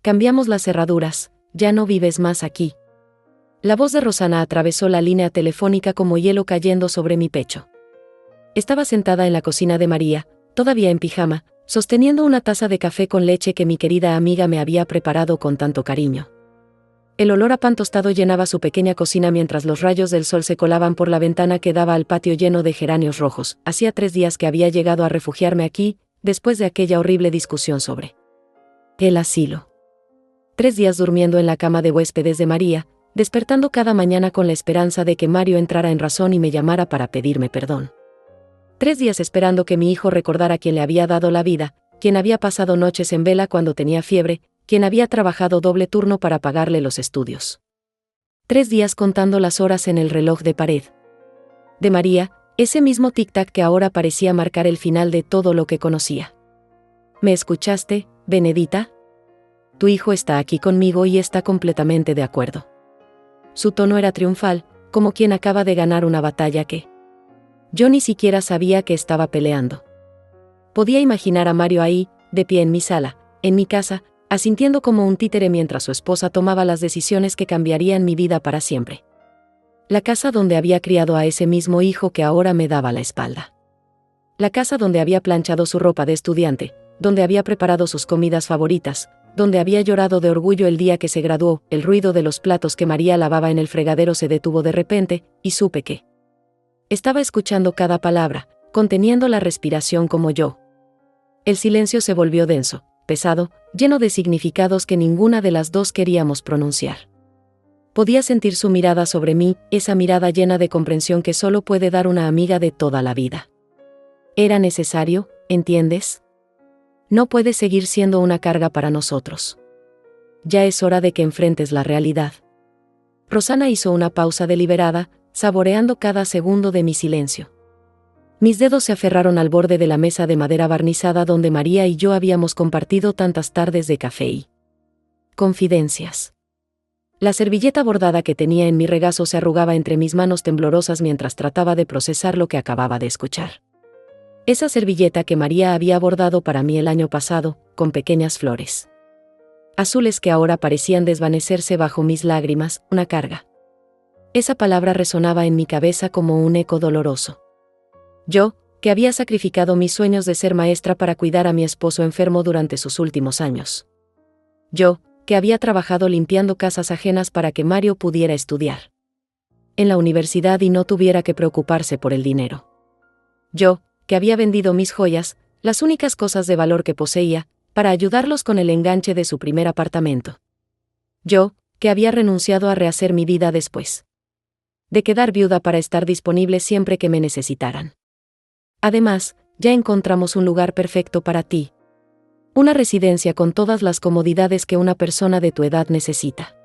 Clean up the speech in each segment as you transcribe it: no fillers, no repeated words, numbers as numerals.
Cambiamos las cerraduras, ya no vives más aquí. La voz de Rosana atravesó la línea telefónica como hielo cayendo sobre mi pecho. Estaba sentada en la cocina de María, todavía en pijama, sosteniendo una taza de café con leche que mi querida amiga me había preparado con tanto cariño. El olor a pan tostado llenaba su pequeña cocina mientras los rayos del sol se colaban por la ventana que daba al patio lleno de geranios rojos. Hacía 3 días que había llegado a refugiarme aquí, después de aquella horrible discusión sobre el asilo. 3 días durmiendo en la cama de huéspedes de María, despertando cada mañana con la esperanza de que Mario entrara en razón y me llamara para pedirme perdón. 3 días esperando que mi hijo recordara quién le había dado la vida, quien había pasado noches en vela cuando tenía fiebre, quien había trabajado doble turno para pagarle los estudios. 3 días contando las horas en el reloj de pared de María, ese mismo tic-tac que ahora parecía marcar el final de todo lo que conocía. ¿Me escuchaste, Benedita? Tu hijo está aquí conmigo y está completamente de acuerdo. Su tono era triunfal, como quien acaba de ganar una batalla que yo ni siquiera sabía que estaba peleando. Podía imaginar a Mario ahí, de pie en mi sala, en mi casa, asintiendo como un títere mientras su esposa tomaba las decisiones que cambiarían mi vida para siempre. La casa donde había criado a ese mismo hijo que ahora me daba la espalda. La casa donde había planchado su ropa de estudiante, donde había preparado sus comidas favoritas, donde había llorado de orgullo el día que se graduó. El ruido de los platos que María lavaba en el fregadero se detuvo de repente, y supe que estaba escuchando cada palabra, conteniendo la respiración como yo. El silencio se volvió denso, pesado, lleno de significados que ninguna de las dos queríamos pronunciar. Podía sentir su mirada sobre mí, esa mirada llena de comprensión que solo puede dar una amiga de toda la vida. Era necesario, ¿entiendes? No puedes seguir siendo una carga para nosotros. Ya es hora de que enfrentes la realidad. Rosana hizo una pausa deliberada, saboreando cada segundo de mi silencio. Mis dedos se aferraron al borde de la mesa de madera barnizada donde María y yo habíamos compartido tantas tardes de café y confidencias. La servilleta bordada que tenía en mi regazo se arrugaba entre mis manos temblorosas mientras trataba de procesar lo que acababa de escuchar. Esa servilleta que María había bordado para mí el año pasado, con pequeñas flores azules que ahora parecían desvanecerse bajo mis lágrimas, una carga. Esa palabra resonaba en mi cabeza como un eco doloroso. Yo, que había sacrificado mis sueños de ser maestra para cuidar a mi esposo enfermo durante sus últimos años. Yo, que había trabajado limpiando casas ajenas para que Mario pudiera estudiar en la universidad y no tuviera que preocuparse por el dinero. Yo, que había vendido mis joyas, las únicas cosas de valor que poseía, para ayudarlos con el enganche de su primer apartamento. Yo, que había renunciado a rehacer mi vida después de quedar viuda para estar disponible siempre que me necesitaran. Además, ya encontramos un lugar perfecto para ti. Una residencia con todas las comodidades que una persona de tu edad necesita.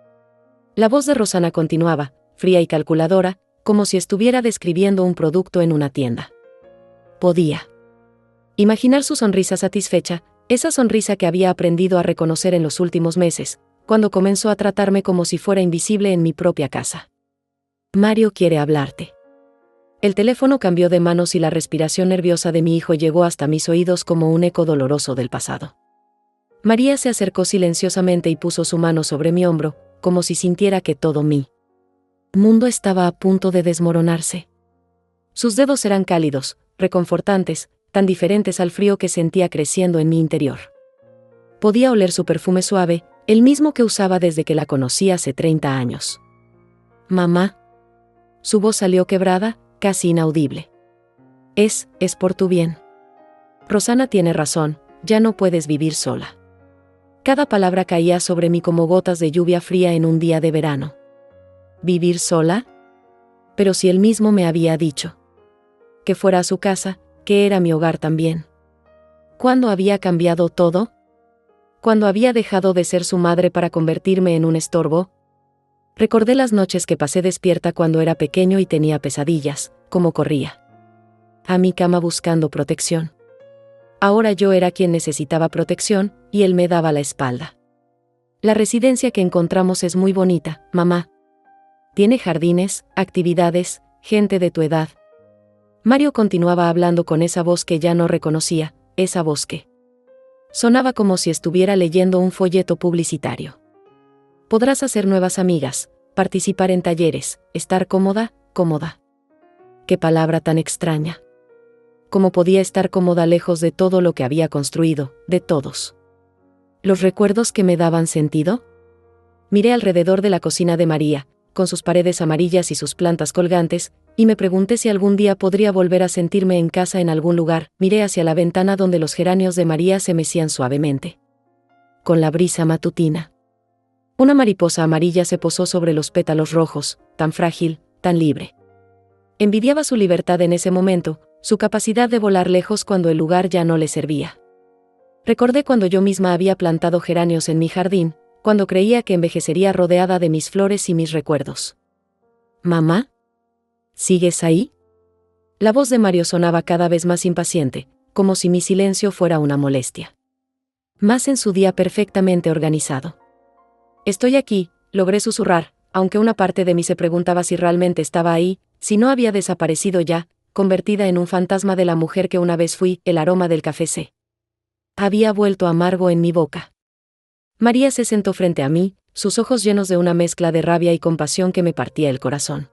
La voz de Rosana continuaba, fría y calculadora, como si estuviera describiendo un producto en una tienda. Podía imaginar su sonrisa satisfecha, esa sonrisa que había aprendido a reconocer en los últimos meses, cuando comenzó a tratarme como si fuera invisible en mi propia casa. Mario quiere hablarte. El teléfono cambió de manos y la respiración nerviosa de mi hijo llegó hasta mis oídos como un eco doloroso del pasado. María se acercó silenciosamente y puso su mano sobre mi hombro, como si sintiera que todo mi mundo estaba a punto de desmoronarse. Sus dedos eran cálidos, reconfortantes, tan diferentes al frío que sentía creciendo en mi interior. Podía oler su perfume suave, el mismo que usaba desde que la conocí hace 30 años. Mamá. Su voz salió quebrada, casi inaudible. Es por tu bien. Rosana tiene razón, ya no puedes vivir sola. Cada palabra caía sobre mí como gotas de lluvia fría en un día de verano. ¿Vivir sola? Pero si él mismo me había dicho que fuera a su casa, que era mi hogar también. ¿Cuándo había cambiado todo? ¿Cuándo había dejado de ser su madre para convertirme en un estorbo? Recordé las noches que pasé despierta cuando era pequeño y tenía pesadillas, cómo corría a mi cama buscando protección. Ahora yo era quien necesitaba protección, y él me daba la espalda. La residencia que encontramos es muy bonita, mamá. Tiene jardines, actividades, gente de tu edad. Mario continuaba hablando con esa voz que ya no reconocía, esa voz que Sonaba como si estuviera leyendo un folleto publicitario. Podrás hacer nuevas amigas, participar en talleres, estar cómoda, cómoda. Qué palabra tan extraña. ¿Cómo podía estar cómoda lejos de todo lo que había construido, de todos los recuerdos que me daban sentido? Miré alrededor de la cocina de María, con sus paredes amarillas y sus plantas colgantes, y me pregunté si algún día podría volver a sentirme en casa en algún lugar. Miré hacia la ventana donde los geranios de María se mecían suavemente con la brisa matutina. Una mariposa amarilla se posó sobre los pétalos rojos, tan frágil, tan libre. Envidiaba su libertad en ese momento, su capacidad de volar lejos cuando el lugar ya no le servía. Recordé cuando yo misma había plantado geranios en mi jardín, cuando creía que envejecería rodeada de mis flores y mis recuerdos. «¿Mamá? ¿Sigues ahí?». La voz de Mario sonaba cada vez más impaciente, como si mi silencio fuera una molestia. Más en su día perfectamente organizado. «Estoy aquí», logré susurrar, aunque una parte de mí se preguntaba si realmente estaba ahí, si no había desaparecido ya, convertida en un fantasma de la mujer que una vez fui. El aroma del café se había vuelto amargo en mi boca. María se sentó frente a mí, sus ojos llenos de una mezcla de rabia y compasión que me partía el corazón.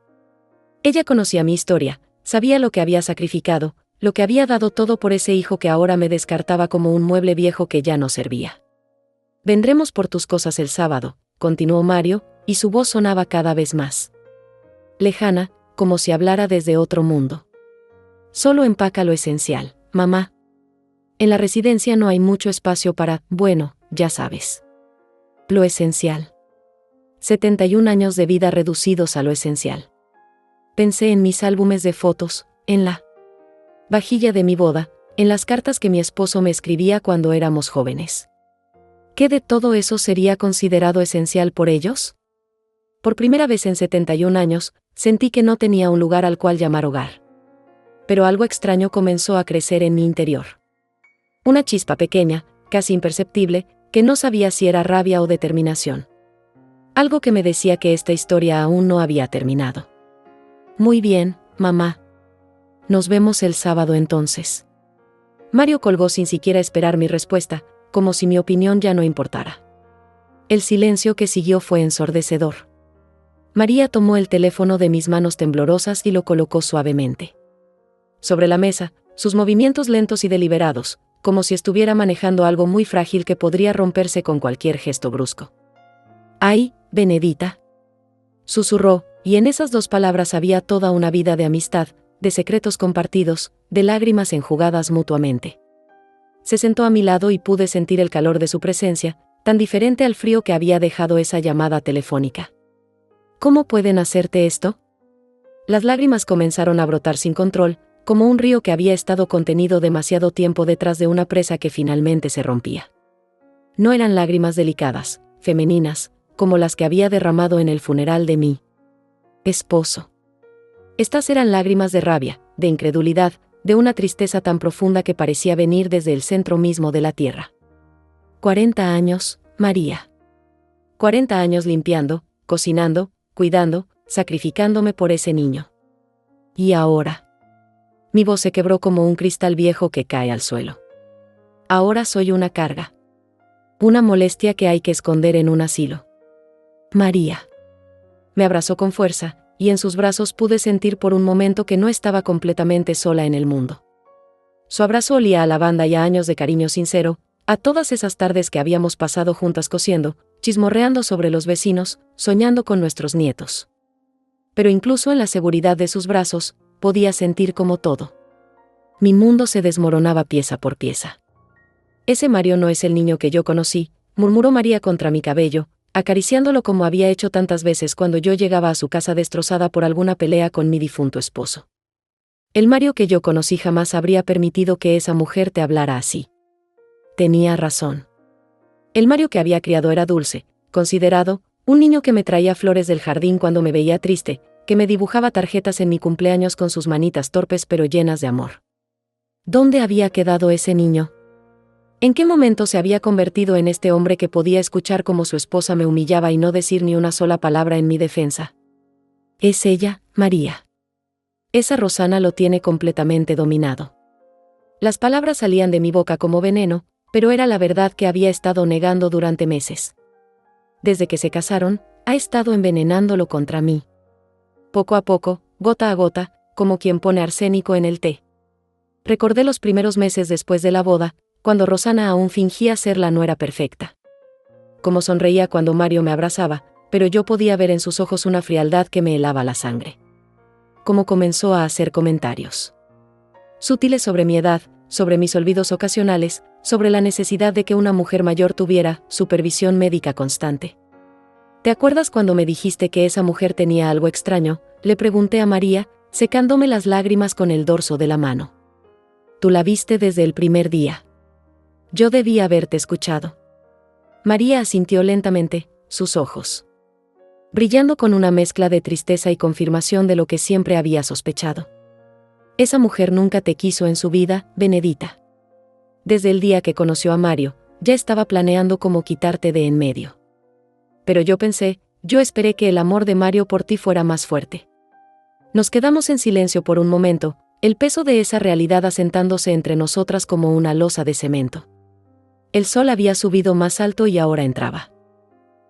Ella conocía mi historia, sabía lo que había sacrificado, lo que había dado todo por ese hijo que ahora me descartaba como un mueble viejo que ya no servía. «Vendremos por tus cosas el sábado», continuó Mario, y su voz sonaba cada vez más lejana, como si hablara desde otro mundo. «Solo empaca lo esencial, mamá. En la residencia no hay mucho espacio para, bueno, ya sabes. Lo esencial. 71 años de vida reducidos a lo esencial». Pensé en mis álbumes de fotos, en la vajilla de mi boda, en las cartas que mi esposo me escribía cuando éramos jóvenes. ¿Qué de todo eso sería considerado esencial por ellos? Por primera vez en 71 años, sentí que no tenía un lugar al cual llamar hogar. Pero algo extraño comenzó a crecer en mi interior. Una chispa pequeña, casi imperceptible, que no sabía si era rabia o determinación. Algo que me decía que esta historia aún no había terminado. «Muy bien, mamá. Nos vemos el sábado entonces». Mario colgó sin siquiera esperar mi respuesta, como si mi opinión ya no importara. El silencio que siguió fue ensordecedor. María tomó el teléfono de mis manos temblorosas y lo colocó suavemente sobre la mesa, sus movimientos lentos y deliberados, como si estuviera manejando algo muy frágil que podría romperse con cualquier gesto brusco. «Ay, Benedita», susurró, y en esas dos palabras había toda una vida de amistad, de secretos compartidos, de lágrimas enjugadas mutuamente. Se sentó a mi lado y pude sentir el calor de su presencia, tan diferente al frío que había dejado esa llamada telefónica. «¿Cómo pueden hacerte esto?». Las lágrimas comenzaron a brotar sin control, como un río que había estado contenido demasiado tiempo detrás de una presa que finalmente se rompía. No eran lágrimas delicadas, femeninas, como las que había derramado en el funeral de mi esposo. Estas eran lágrimas de rabia, de incredulidad, de una tristeza tan profunda que parecía venir desde el centro mismo de la tierra. 40 años, María. 40 años limpiando, cocinando, cuidando, sacrificándome por ese niño. Y ahora. Mi voz se quebró como un cristal viejo que cae al suelo. Ahora soy una carga. Una molestia que hay que esconder en un asilo. María. Me abrazó con fuerza, y en sus brazos pude sentir por un momento que no estaba completamente sola en el mundo. Su abrazo olía a lavanda y a años de cariño sincero, a todas esas tardes que habíamos pasado juntas cosiendo, chismorreando sobre los vecinos, soñando con nuestros nietos. Pero incluso en la seguridad de sus brazos, podía sentir como todo. Mi mundo se desmoronaba pieza por pieza. «Ese Mario no es el niño que yo conocí», murmuró María contra mi cabello, acariciándolo como había hecho tantas veces cuando yo llegaba a su casa destrozada por alguna pelea con mi difunto esposo. «El Mario que yo conocí jamás habría permitido que esa mujer te hablara así». Tenía razón. El Mario que había criado era dulce, considerado, un niño que me traía flores del jardín cuando me veía triste, que me dibujaba tarjetas en mi cumpleaños con sus manitas torpes pero llenas de amor. ¿Dónde había quedado ese niño? ¿En qué momento se había convertido en este hombre que podía escuchar cómo su esposa me humillaba y no decir ni una sola palabra en mi defensa? Es ella, María. Esa Rosana lo tiene completamente dominado. Las palabras salían de mi boca como veneno, pero era la verdad que había estado negando durante meses. Desde que se casaron, ha estado envenenándolo contra mí. Poco a poco, gota a gota, como quien pone arsénico en el té. Recordé los primeros meses después de la boda, cuando Rosana aún fingía ser la nuera perfecta. Cómo sonreía cuando Mario me abrazaba, pero yo podía ver en sus ojos una frialdad que me helaba la sangre. Cómo comenzó a hacer comentarios sutiles sobre mi edad, sobre mis olvidos ocasionales, sobre la necesidad de que una mujer mayor tuviera supervisión médica constante. ¿Te acuerdas cuando me dijiste que esa mujer tenía algo extraño?, le pregunté a María, secándome las lágrimas con el dorso de la mano. Tú la viste desde el primer día. Yo debía haberte escuchado. María asintió lentamente, sus ojos brillando con una mezcla de tristeza y confirmación de lo que siempre había sospechado. Esa mujer nunca te quiso en su vida, Benedita. Desde el día que conoció a Mario, ya estaba planeando cómo quitarte de en medio. Pero yo esperé que el amor de Mario por ti fuera más fuerte. Nos quedamos en silencio por un momento, el peso de esa realidad asentándose entre nosotras como una losa de cemento. El sol había subido más alto y ahora entraba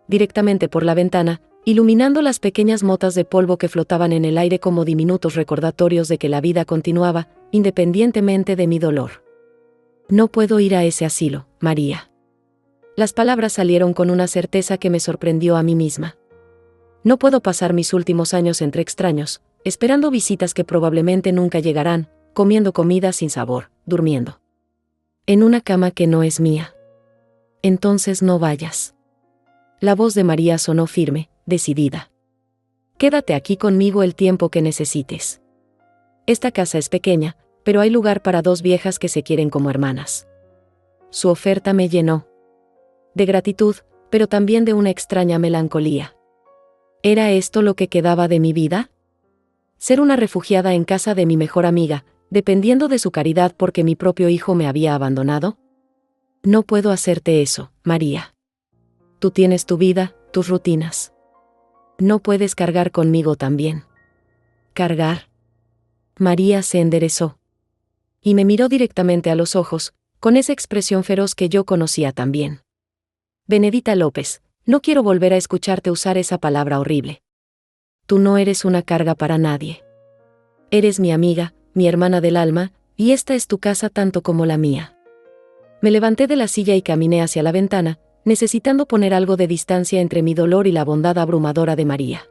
directamente por la ventana, iluminando las pequeñas motas de polvo que flotaban en el aire como diminutos recordatorios de que la vida continuaba, independientemente de mi dolor. No puedo ir a ese asilo, María. Las palabras salieron con una certeza que me sorprendió a mí misma. No puedo pasar mis últimos años entre extraños, esperando visitas que probablemente nunca llegarán, comiendo comida sin sabor, durmiendo en una cama que no es mía. Entonces no vayas. La voz de María sonó firme, decidida. Quédate aquí conmigo el tiempo que necesites. Esta casa es pequeña, pero hay lugar para dos viejas que se quieren como hermanas. Su oferta me llenó de gratitud, pero también de una extraña melancolía. ¿Era esto lo que quedaba de mi vida? Ser una refugiada en casa de mi mejor amiga, dependiendo de su caridad porque mi propio hijo me había abandonado. No puedo hacerte eso, María. Tú tienes tu vida, tus rutinas. No puedes cargar conmigo también. ¿Cargar? María se enderezó y me miró directamente a los ojos, con esa expresión feroz que yo conocía tan bien. Benedita López, no quiero volver a escucharte usar esa palabra horrible. Tú no eres una carga para nadie. Eres mi amiga, mi hermana del alma, y esta es tu casa tanto como la mía. Me levanté de la silla y caminé hacia la ventana, necesitando poner algo de distancia entre mi dolor y la bondad abrumadora de María.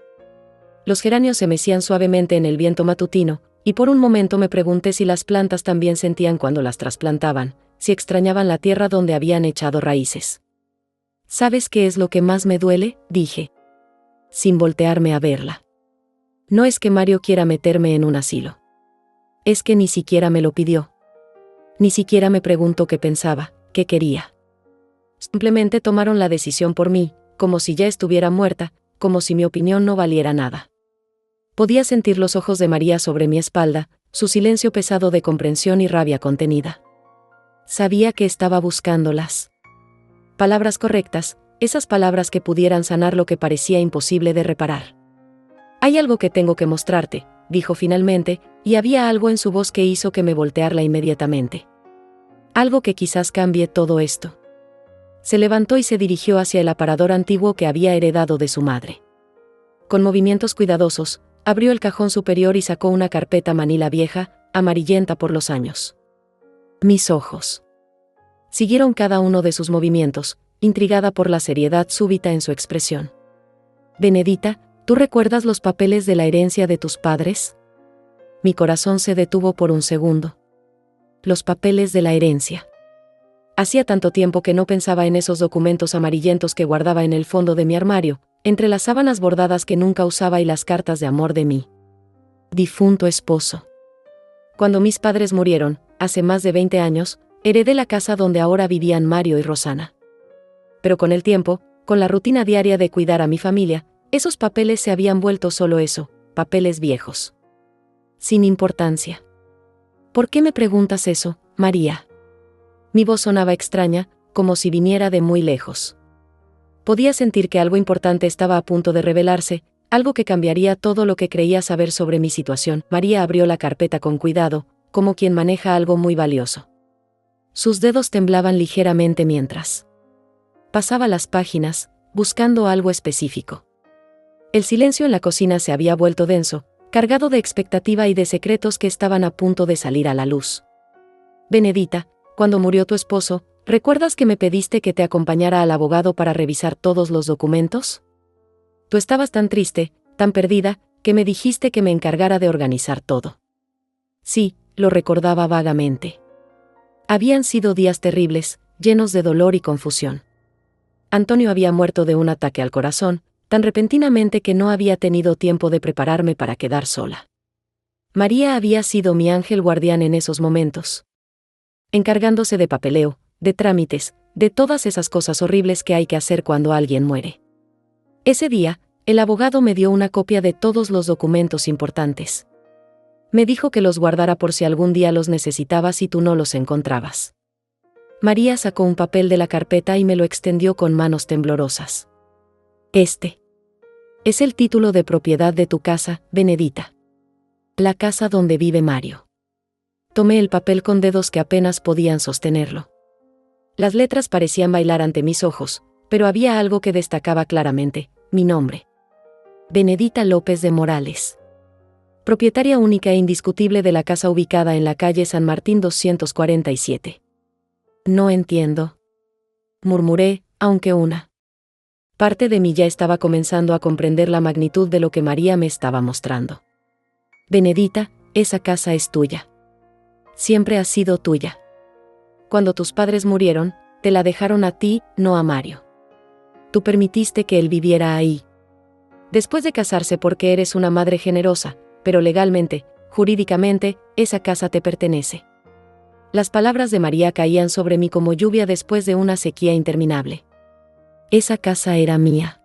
Los geranios se mecían suavemente en el viento matutino, y por un momento me pregunté si las plantas también sentían cuando las trasplantaban, si extrañaban la tierra donde habían echado raíces. ¿Sabes qué es lo que más me duele?, dije, sin voltearme a verla. No es que Mario quiera meterme en un asilo. Es que ni siquiera me lo pidió. Ni siquiera me preguntó qué pensaba, qué quería. Simplemente tomaron la decisión por mí, como si ya estuviera muerta, como si mi opinión no valiera nada. Podía sentir los ojos de María sobre mi espalda, su silencio pesado de comprensión y rabia contenida. Sabía que estaba buscando las palabras correctas, esas palabras que pudieran sanar lo que parecía imposible de reparar. Hay algo que tengo que mostrarte, dijo finalmente, y había algo en su voz que hizo que me volteara inmediatamente. Algo que quizás cambie todo esto. Se levantó y se dirigió hacia el aparador antiguo que había heredado de su madre. Con movimientos cuidadosos, abrió el cajón superior y sacó una carpeta manila vieja, amarillenta por los años. Mis ojos siguieron cada uno de sus movimientos, intrigada por la seriedad súbita en su expresión. Benedita, ¿tú recuerdas los papeles de la herencia de tus padres? Mi corazón se detuvo por un segundo. Los papeles de la herencia. Hacía tanto tiempo que no pensaba en esos documentos amarillentos que guardaba en el fondo de mi armario, entre las sábanas bordadas que nunca usaba y las cartas de amor de mi difunto esposo. Cuando mis padres murieron, hace más de 20 años, heredé la casa donde ahora vivían Mario y Rosana. Pero con el tiempo, con la rutina diaria de cuidar a mi familia, esos papeles se habían vuelto solo eso, papeles viejos. Sin importancia. ¿Por qué me preguntas eso, María? Mi voz sonaba extraña, como si viniera de muy lejos. Podía sentir que algo importante estaba a punto de revelarse, algo que cambiaría todo lo que creía saber sobre mi situación. María abrió la carpeta con cuidado, como quien maneja algo muy valioso. sus dedos temblaban ligeramente mientras pasaba las páginas, buscando algo específico. El silencio en la cocina se había vuelto denso, cargado de expectativa y de secretos que estaban a punto de salir a la luz. Benedita, cuando murió tu esposo, ¿recuerdas que me pediste que te acompañara al abogado para revisar todos los documentos? Tú estabas tan triste, tan perdida, que me dijiste que me encargara de organizar todo. Sí, lo recordaba vagamente. Habían sido días terribles, llenos de dolor y confusión. Antonio había muerto de un ataque al corazón, tan repentinamente que no había tenido tiempo de prepararme para quedar sola. María había sido mi ángel guardián en esos momentos, encargándose de papeleo, de trámites, de todas esas cosas horribles que hay que hacer cuando alguien muere. Ese día, el abogado me dio una copia de todos los documentos importantes. Me dijo que los guardara por si algún día los necesitabas y tú no los encontrabas. María sacó un papel de la carpeta y me lo extendió con manos temblorosas. Este es el título de propiedad de tu casa, Benedita. La casa donde vive Mario. Tomé el papel con dedos que apenas podían sostenerlo. Las letras parecían bailar ante mis ojos, pero había algo que destacaba claramente: mi nombre. Benedita López de Morales. Propietaria única e indiscutible de la casa ubicada en la calle San Martín 247. No entiendo, murmuré, aunque una parte de mí ya estaba comenzando a comprender la magnitud de lo que María me estaba mostrando. Benedita, esa casa es tuya. Siempre ha sido tuya. Cuando tus padres murieron, te la dejaron a ti, no a Mario. Tú permitiste que él viviera ahí. Después de casarse porque eres una madre generosa, pero legalmente, jurídicamente, esa casa te pertenece. Las palabras de María caían sobre mí como lluvia después de una sequía interminable. Esa casa era mía.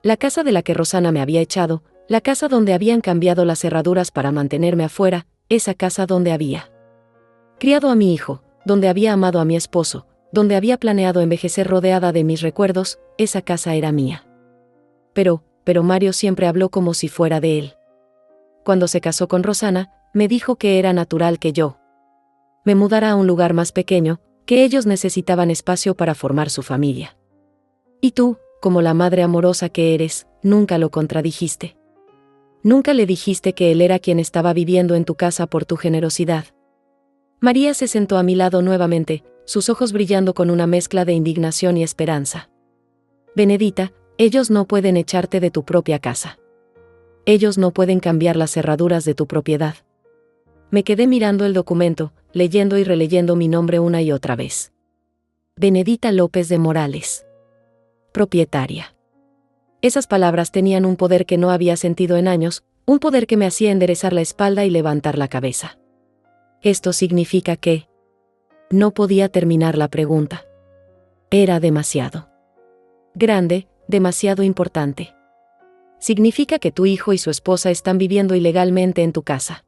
La casa de la que Rosana me había echado, la casa donde habían cambiado las cerraduras para mantenerme afuera, esa casa donde había criado a mi hijo, donde había amado a mi esposo, donde había planeado envejecer rodeada de mis recuerdos, esa casa era mía. Pero Mario siempre habló como si fuera de él. Cuando se casó con Rosana, me dijo que era natural que yo me mudara a un lugar más pequeño, que ellos necesitaban espacio para formar su familia. Y tú, como la madre amorosa que eres, nunca lo contradijiste. Nunca le dijiste que él era quien estaba viviendo en tu casa por tu generosidad. María se sentó a mi lado nuevamente, sus ojos brillando con una mezcla de indignación y esperanza. Benedita, ellos no pueden echarte de tu propia casa. Ellos no pueden cambiar las cerraduras de tu propiedad. Me quedé mirando el documento, leyendo y releyendo mi nombre una y otra vez. Benedita López de Morales. Propietaria. Esas palabras tenían un poder que no había sentido en años, un poder que me hacía enderezar la espalda y levantar la cabeza. Esto significa que no podía terminar la pregunta. Era demasiado grande, demasiado importante. Significa que tu hijo y su esposa están viviendo ilegalmente en tu casa.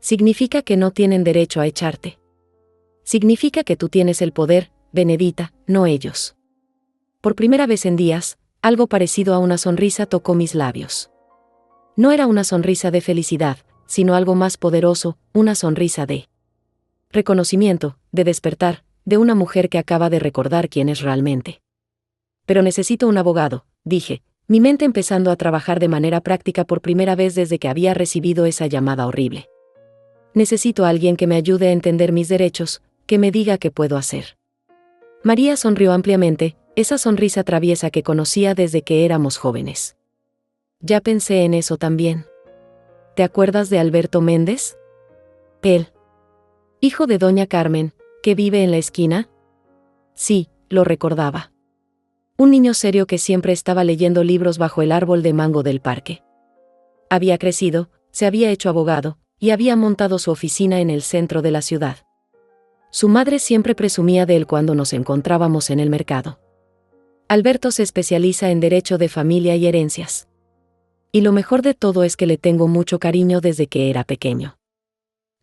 Significa que no tienen derecho a echarte. Significa que tú tienes el poder, Benedita, no ellos. Por primera vez en días, algo parecido a una sonrisa tocó mis labios. No era una sonrisa de felicidad, sino algo más poderoso, una sonrisa de reconocimiento, de despertar, de una mujer que acaba de recordar quién es realmente. Pero necesito un abogado, dije, mi mente empezando a trabajar de manera práctica por primera vez desde que había recibido esa llamada horrible. Necesito a alguien que me ayude a entender mis derechos, que me diga qué puedo hacer. María sonrió ampliamente, esa sonrisa traviesa que conocía desde que éramos jóvenes. Ya pensé en eso también. ¿Te acuerdas de Alberto Méndez? Él. Hijo de doña Carmen, que vive en la esquina. Sí, lo recordaba. Un niño serio que siempre estaba leyendo libros bajo el árbol de mango del parque. Había crecido, se había hecho abogado, y había montado su oficina en el centro de la ciudad. Su madre siempre presumía de él cuando nos encontrábamos en el mercado. Alberto se especializa en derecho de familia y herencias. Y lo mejor de todo es que le tengo mucho cariño desde que era pequeño.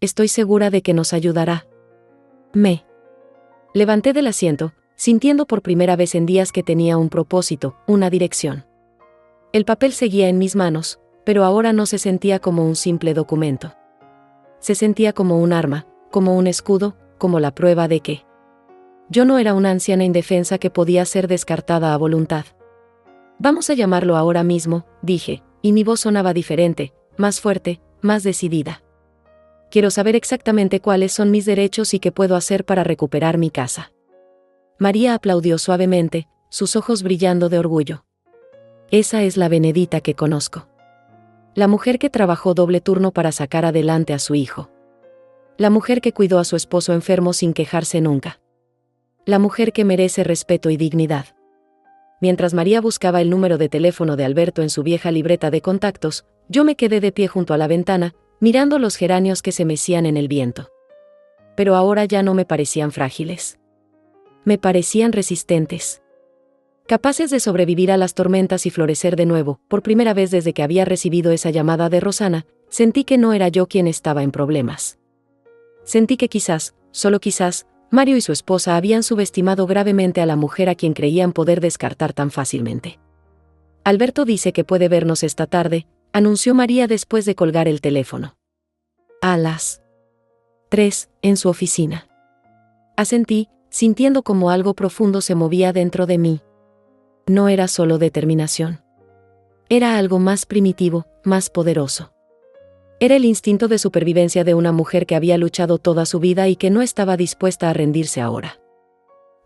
Estoy segura de que nos ayudará. Me levanté del asiento, sintiendo por primera vez en días que tenía un propósito, una dirección. El papel seguía en mis manos, pero ahora no se sentía como un simple documento. Se sentía como un arma, como un escudo, como la prueba de que yo no era una anciana indefensa que podía ser descartada a voluntad. Vamos a llamarlo ahora mismo, dije, y mi voz sonaba diferente, más fuerte, más decidida. Quiero saber exactamente cuáles son mis derechos y qué puedo hacer para recuperar mi casa. María aplaudió suavemente, sus ojos brillando de orgullo. Esa es la Benedita que conozco. La mujer que trabajó doble turno para sacar adelante a su hijo. La mujer que cuidó a su esposo enfermo sin quejarse nunca. La mujer que merece respeto y dignidad. Mientras María buscaba el número de teléfono de Alberto en su vieja libreta de contactos, yo me quedé de pie junto a la ventana, mirando los geranios que se mecían en el viento. Pero ahora ya no me parecían frágiles. Me parecían resistentes. Capaces de sobrevivir a las tormentas y florecer de nuevo. Por primera vez desde que había recibido esa llamada de Rosana, sentí que no era yo quien estaba en problemas. Sentí que quizás, solo quizás, Mario y su esposa habían subestimado gravemente a la mujer a quien creían poder descartar tan fácilmente. Alberto dice que puede vernos esta tarde, anunció María después de colgar el teléfono. A las 3, en su oficina. Asentí, sintiendo como algo profundo se movía dentro de mí. No era solo determinación. Era algo más primitivo, más poderoso. Era el instinto de supervivencia de una mujer que había luchado toda su vida y que no estaba dispuesta a rendirse ahora.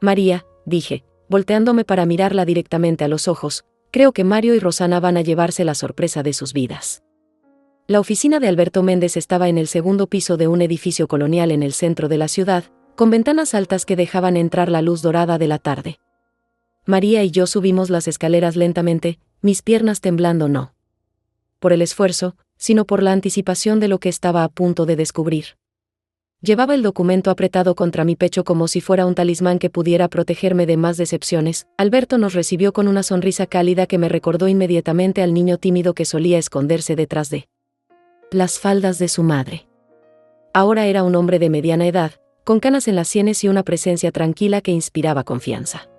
María, dije, volteándome para mirarla directamente a los ojos, creo que Mario y Rosana van a llevarse la sorpresa de sus vidas. La oficina de Alberto Méndez estaba en el segundo piso de un edificio colonial en el centro de la ciudad, con ventanas altas que dejaban entrar la luz dorada de la tarde. María y yo subimos las escaleras lentamente, mis piernas temblando no por el esfuerzo, sino por la anticipación de lo que estaba a punto de descubrir. Llevaba el documento apretado contra mi pecho como si fuera un talismán que pudiera protegerme de más decepciones. Alberto nos recibió con una sonrisa cálida que me recordó inmediatamente al niño tímido que solía esconderse detrás de las faldas de su madre. Ahora era un hombre de mediana edad, con canas en las sienes y una presencia tranquila que inspiraba confianza.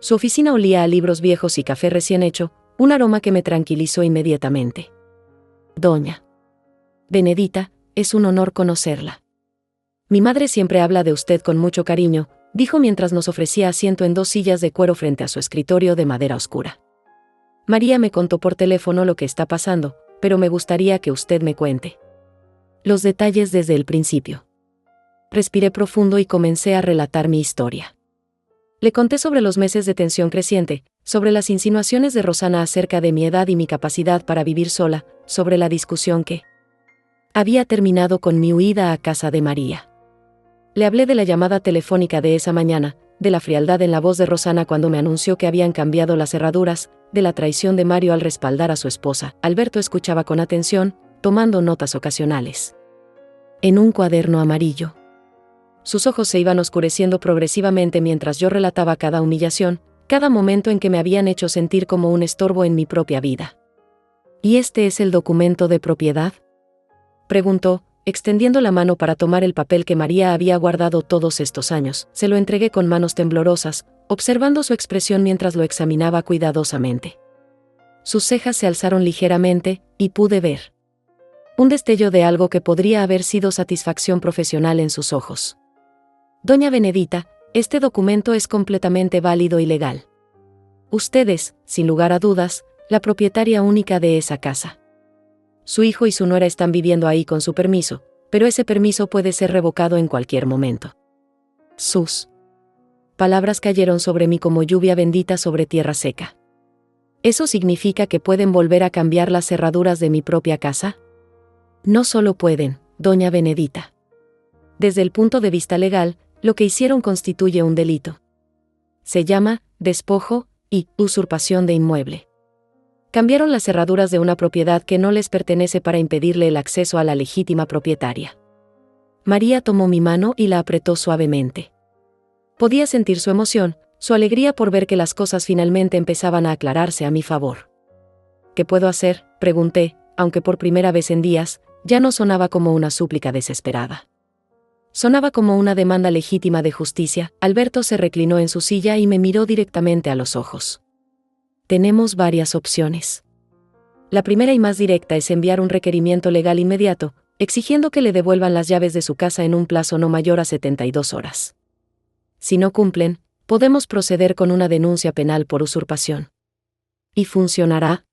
Su oficina olía a libros viejos y café recién hecho, un aroma que me tranquilizó inmediatamente. Doña Benedita, es un honor conocerla. Mi madre siempre habla de usted con mucho cariño, dijo mientras nos ofrecía asiento en 2 sillas de cuero frente a su escritorio de madera oscura. María me contó por teléfono lo que está pasando, pero me gustaría que usted me cuente los detalles desde el principio. Respiré profundo y comencé a relatar mi historia. Le conté sobre los meses de tensión creciente, sobre las insinuaciones de Rosana acerca de mi edad y mi capacidad para vivir sola, sobre la discusión que había terminado con mi huida a casa de María. Le hablé de la llamada telefónica de esa mañana, de la frialdad en la voz de Rosana cuando me anunció que habían cambiado las cerraduras, de la traición de Mario al respaldar a su esposa. Alberto escuchaba con atención, tomando notas ocasionales. En un cuaderno amarillo. Sus ojos se iban oscureciendo progresivamente mientras yo relataba cada humillación, cada momento en que me habían hecho sentir como un estorbo en mi propia vida. ¿Y este es el documento de propiedad?, preguntó, extendiendo la mano para tomar el papel que María había guardado todos estos años. Se lo entregué con manos temblorosas, observando su expresión mientras lo examinaba cuidadosamente. Sus cejas se alzaron ligeramente, y pude ver un destello de algo que podría haber sido satisfacción profesional en sus ojos. Doña Benedita, este documento es completamente válido y legal. Usted es, sin lugar a dudas, la propietaria única de esa casa. Su hijo y su nuera están viviendo ahí con su permiso, pero ese permiso puede ser revocado en cualquier momento. Sus palabras cayeron sobre mí como lluvia bendita sobre tierra seca. ¿Eso significa que pueden volver a cambiar las cerraduras de mi propia casa? No solo pueden, doña Benedita. Desde el punto de vista legal, lo que hicieron constituye un delito. Se llama despojo y usurpación de inmueble. Cambiaron las cerraduras de una propiedad que no les pertenece para impedirle el acceso a la legítima propietaria. María tomó mi mano y la apretó suavemente. Podía sentir su emoción, su alegría por ver que las cosas finalmente empezaban a aclararse a mi favor. ¿Qué puedo hacer?, pregunté, aunque por primera vez en días, ya no sonaba como una súplica desesperada. Sonaba como una demanda legítima de justicia. Alberto se reclinó en su silla y me miró directamente a los ojos. Tenemos varias opciones. La primera y más directa es enviar un requerimiento legal inmediato, exigiendo que le devuelvan las llaves de su casa en un plazo no mayor a 72 horas. Si no cumplen, podemos proceder con una denuncia penal por usurpación. ¿Y funcionará?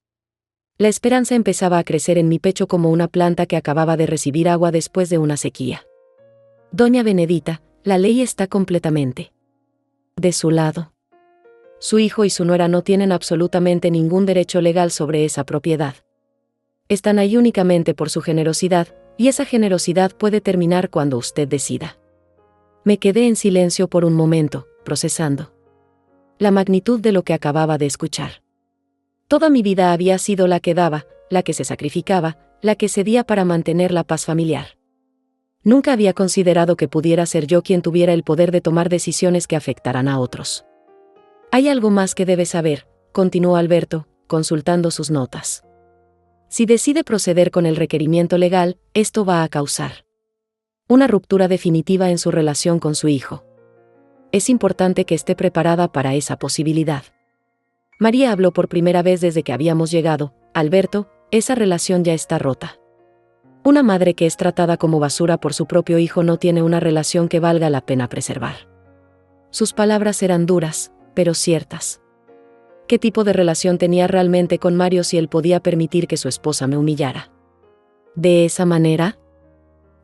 La esperanza empezaba a crecer en mi pecho como una planta que acababa de recibir agua después de una sequía. Doña Benedita, la ley está completamente de su lado. Su hijo y su nuera no tienen absolutamente ningún derecho legal sobre esa propiedad. Están ahí únicamente por su generosidad, y esa generosidad puede terminar cuando usted decida. Me quedé en silencio por un momento, procesando la magnitud de lo que acababa de escuchar. Toda mi vida había sido la que daba, la que se sacrificaba, la que cedía para mantener la paz familiar. Nunca había considerado que pudiera ser yo quien tuviera el poder de tomar decisiones que afectaran a otros. Hay algo más que debe saber, continuó Alberto, consultando sus notas. Si decide proceder con el requerimiento legal, esto va a causar una ruptura definitiva en su relación con su hijo. Es importante que esté preparada para esa posibilidad. María habló por primera vez desde que habíamos llegado. Alberto, esa relación ya está rota. Una madre que es tratada como basura por su propio hijo no tiene una relación que valga la pena preservar. Sus palabras eran duras, pero ciertas. ¿Qué tipo de relación tenía realmente con Mario si él podía permitir que su esposa me humillara de esa manera?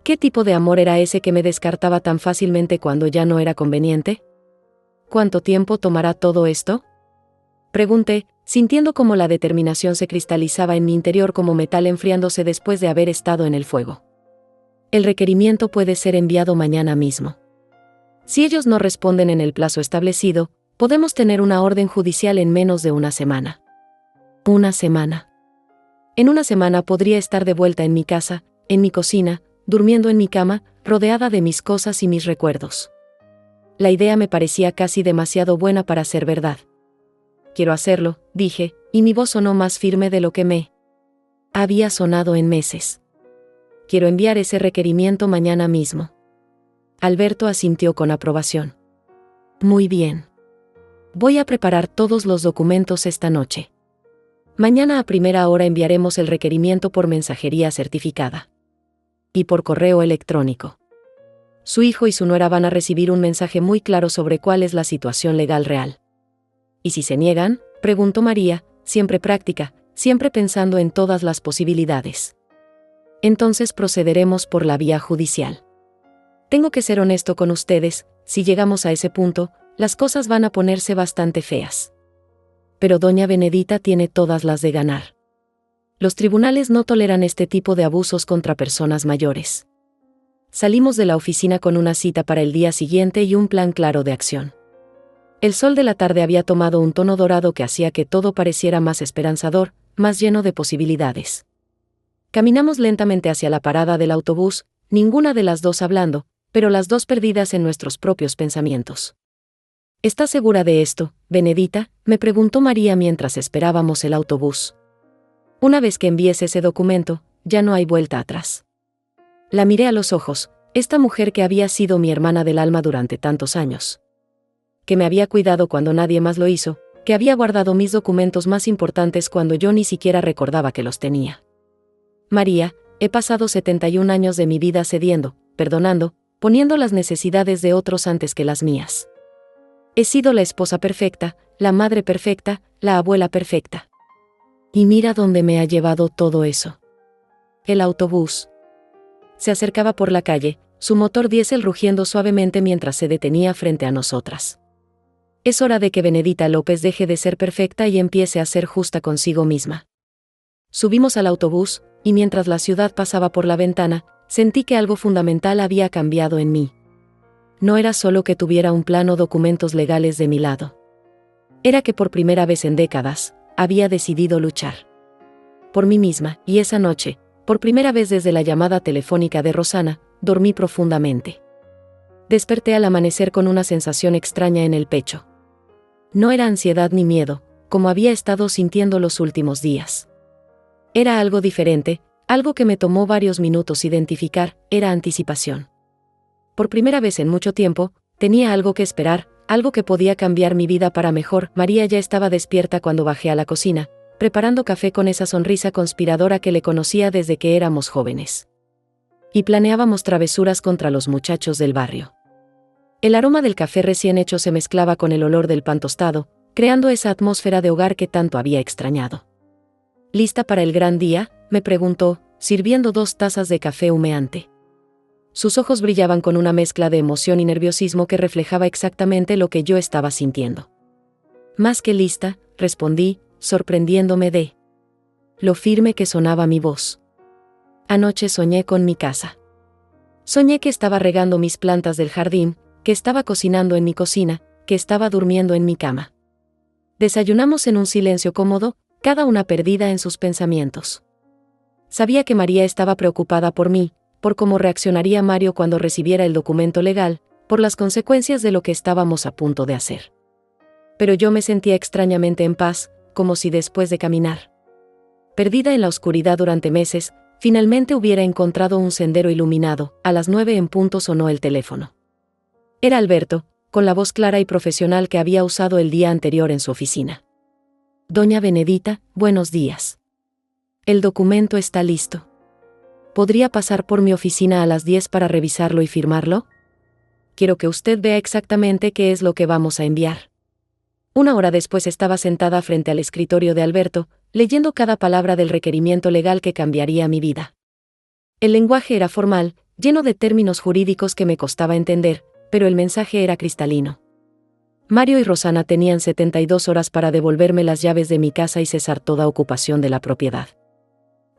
¿Qué tipo de amor era ese que me descartaba tan fácilmente cuando ya no era conveniente? ¿Cuánto tiempo tomará todo esto?, pregunté, sintiendo cómo la determinación se cristalizaba en mi interior como metal enfriándose después de haber estado en el fuego. El requerimiento puede ser enviado mañana mismo. Si ellos no responden en el plazo establecido, podemos tener una orden judicial en menos de una semana. ¿Una semana? En una semana podría estar de vuelta en mi casa, en mi cocina, durmiendo en mi cama, rodeada de mis cosas y mis recuerdos. La idea me parecía casi demasiado buena para ser verdad. Quiero hacerlo, dije, y mi voz sonó más firme de lo que me había sonado en meses. Quiero enviar ese requerimiento mañana mismo. Alberto asintió con aprobación. Muy bien. Voy a preparar todos los documentos esta noche. Mañana a primera hora enviaremos el requerimiento por mensajería certificada. Y por correo electrónico. Su hijo y su nuera van a recibir un mensaje muy claro sobre cuál es la situación legal real. ¿Y si se niegan?, preguntó María, siempre práctica, siempre pensando en todas las posibilidades. Entonces procederemos por la vía judicial. Tengo que ser honesto con ustedes, si llegamos a ese punto, las cosas van a ponerse bastante feas. Pero doña Benedita tiene todas las de ganar. Los tribunales no toleran este tipo de abusos contra personas mayores. Salimos de la oficina con una cita para el día siguiente y un plan claro de acción. El sol de la tarde había tomado un tono dorado que hacía que todo pareciera más esperanzador, más lleno de posibilidades. Caminamos lentamente hacia la parada del autobús, ninguna de las dos hablando, pero las dos perdidas en nuestros propios pensamientos. ¿Estás segura de esto, Benedita?, me preguntó María mientras esperábamos el autobús. Una vez que envíes ese documento, ya no hay vuelta atrás. La miré a los ojos, esta mujer que había sido mi hermana del alma durante tantos años. Que me había cuidado cuando nadie más lo hizo, que había guardado mis documentos más importantes cuando yo ni siquiera recordaba que los tenía. María, he pasado 71 años de mi vida cediendo, perdonando, poniendo las necesidades de otros antes que las mías. He sido la esposa perfecta, la madre perfecta, la abuela perfecta. Y mira dónde me ha llevado todo eso. El autobús se acercaba por la calle, su motor diésel rugiendo suavemente mientras se detenía frente a nosotras. Es hora de que Benedita López deje de ser perfecta y empiece a ser justa consigo misma. Subimos al autobús, y mientras la ciudad pasaba por la ventana, sentí que algo fundamental había cambiado en mí. No era solo que tuviera un plan o documentos legales de mi lado. Era que por primera vez en décadas, había decidido luchar por mí misma, y esa noche, por primera vez desde la llamada telefónica de Rosana, dormí profundamente. Desperté al amanecer con una sensación extraña en el pecho. No era ansiedad ni miedo, como había estado sintiendo los últimos días. Era algo diferente, algo que me tomó varios minutos identificar, era anticipación. Por primera vez en mucho tiempo, tenía algo que esperar, algo que podía cambiar mi vida para mejor. María ya estaba despierta cuando bajé a la cocina, preparando café con esa sonrisa conspiradora que le conocía desde que éramos jóvenes. y planeábamos travesuras contra los muchachos del barrio. El aroma del café recién hecho se mezclaba con el olor del pan tostado, creando esa atmósfera de hogar que tanto había extrañado. ¿Lista para el gran día?, me preguntó, sirviendo 2 tazas de café humeante. Sus ojos brillaban con una mezcla de emoción y nerviosismo que reflejaba exactamente lo que yo estaba sintiendo. Más que lista, respondí, sorprendiéndome de lo firme que sonaba mi voz. Anoche soñé con mi casa. Soñé que estaba regando mis plantas del jardín, que estaba cocinando en mi cocina, que estaba durmiendo en mi cama. Desayunamos en un silencio cómodo, cada una perdida en sus pensamientos. Sabía que María estaba preocupada por mí, por cómo reaccionaría Mario cuando recibiera el documento legal, por las consecuencias de lo que estábamos a punto de hacer. Pero yo me sentía extrañamente en paz, como si después de caminar perdida en la oscuridad durante meses, finalmente hubiera encontrado un sendero iluminado. A las 9 en punto sonó el teléfono. Era Alberto, con la voz clara y profesional que había usado el día anterior en su oficina. Doña Benedita, buenos días. El documento está listo. ¿Podría pasar por mi oficina a las 10 para revisarlo y firmarlo? Quiero que usted vea exactamente qué es lo que vamos a enviar. 1 hora después estaba sentada frente al escritorio de Alberto, leyendo cada palabra del requerimiento legal que cambiaría mi vida. El lenguaje era formal, lleno de términos jurídicos que me costaba entender, pero el mensaje era cristalino. Mario y Rosana tenían 72 horas para devolverme las llaves de mi casa y cesar toda ocupación de la propiedad.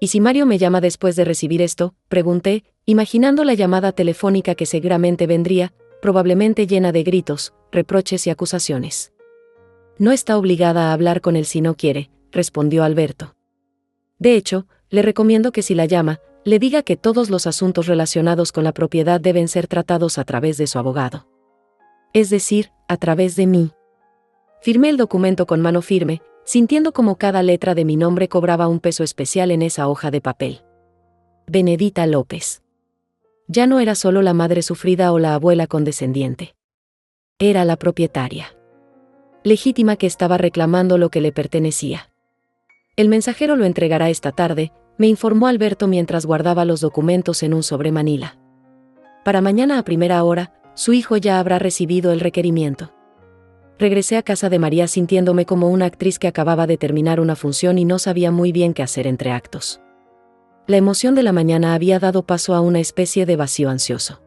¿Y si Mario me llama después de recibir esto?, pregunté, imaginando la llamada telefónica que seguramente vendría, probablemente llena de gritos, reproches y acusaciones. No está obligada a hablar con él si no quiere, respondió Alberto. De hecho, le recomiendo que si la llama, le diga que todos los asuntos relacionados con la propiedad deben ser tratados a través de su abogado. Es decir, a través de mí. Firmé el documento con mano firme, sintiendo como cada letra de mi nombre cobraba un peso especial en esa hoja de papel. Benedita López. Ya no era solo la madre sufrida o la abuela condescendiente. Era la propietaria legítima que estaba reclamando lo que le pertenecía. El mensajero lo entregará esta tarde, me informó Alberto mientras guardaba los documentos en un sobre manila. Para mañana a primera hora, su hijo ya habrá recibido el requerimiento. Regresé a casa de María sintiéndome como una actriz que acababa de terminar una función y no sabía muy bien qué hacer entre actos. La emoción de la mañana había dado paso a una especie de vacío ansioso.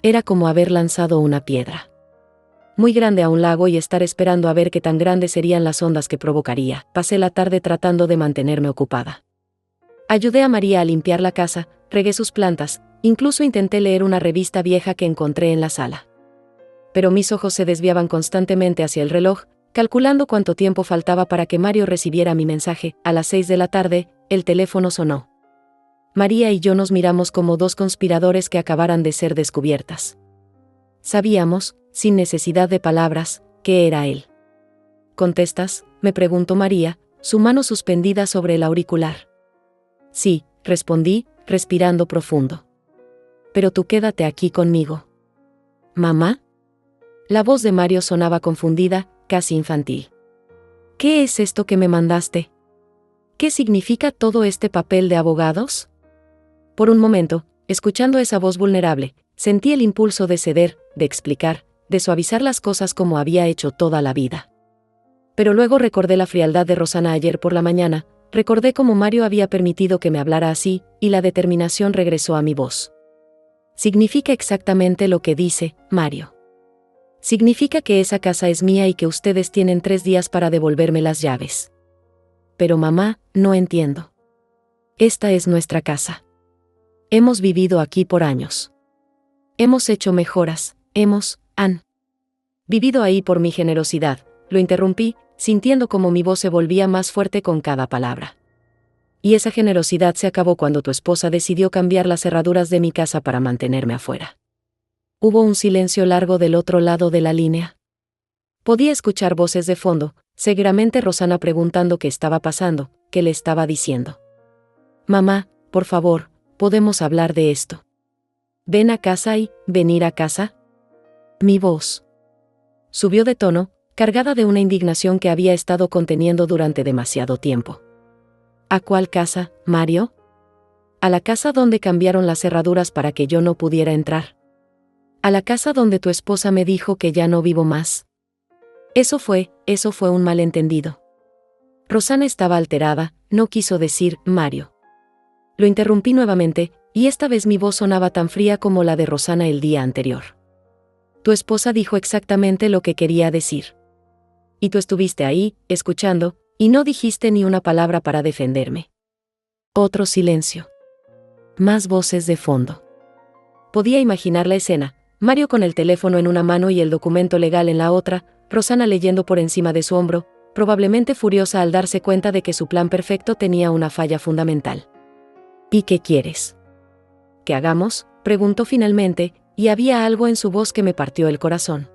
Era como haber lanzado una piedra muy grande a un lago y estar esperando a ver qué tan grandes serían las ondas que provocaría. Pasé la tarde tratando de mantenerme ocupada. Ayudé a María a limpiar la casa, regué sus plantas, incluso intenté leer una revista vieja que encontré en la sala. Pero mis ojos se desviaban constantemente hacia el reloj, calculando cuánto tiempo faltaba para que Mario recibiera mi mensaje. A las 6 de la tarde, el teléfono sonó. María y yo nos miramos como 2 conspiradores que acabaran de ser descubiertas. Sabíamos, sin necesidad de palabras, que era él. ¿Contestas?, me preguntó María, su mano suspendida sobre el auricular. Sí, respondí, respirando profundo. Pero tú quédate aquí conmigo. ¿Mamá? La voz de Mario sonaba confundida, casi infantil. ¿Qué es esto que me mandaste? ¿Qué significa todo este papel de abogados? Por un momento, escuchando esa voz vulnerable, sentí el impulso de ceder, de explicar, de suavizar las cosas como había hecho toda la vida. Pero luego recordé la frialdad de Rosana ayer por la mañana, recordé cómo Mario había permitido que me hablara así, y la determinación regresó a mi voz. Significa exactamente lo que dice, Mario. Significa que esa casa es mía y que ustedes tienen 3 días para devolverme las llaves. Pero mamá, no entiendo. Esta es nuestra casa. Hemos vivido aquí por años. Hemos hecho mejoras, han vivido ahí por mi generosidad, lo interrumpí, sintiendo como mi voz se volvía más fuerte con cada palabra. Y esa generosidad se acabó cuando tu esposa decidió cambiar las cerraduras de mi casa para mantenerme afuera. Hubo un silencio largo del otro lado de la línea. Podía escuchar voces de fondo, seguramente Rosana preguntando qué estaba pasando, qué le estaba diciendo. Mamá, por favor, podemos hablar de esto. Ven a casa y, ¿venir a casa? Mi voz subió de tono, cargada de una indignación que había estado conteniendo durante demasiado tiempo. ¿A cuál casa, Mario? A la casa donde cambiaron las cerraduras para que yo no pudiera entrar. A la casa donde tu esposa me dijo que ya no vivo más. Eso fue un malentendido. Rosana estaba alterada, no quiso decir, Mario. Lo interrumpí nuevamente, y esta vez mi voz sonaba tan fría como la de Rosana el día anterior. Tu esposa dijo exactamente lo que quería decir. Y tú estuviste ahí, escuchando, y no dijiste ni una palabra para defenderme. Otro silencio. Más voces de fondo. Podía imaginar la escena, Mario con el teléfono en una mano y el documento legal en la otra, Rosana leyendo por encima de su hombro, probablemente furiosa al darse cuenta de que su plan perfecto tenía una falla fundamental. ¿Y qué quieres? ¿Qué hagamos?, preguntó finalmente, y había algo en su voz que me partió el corazón.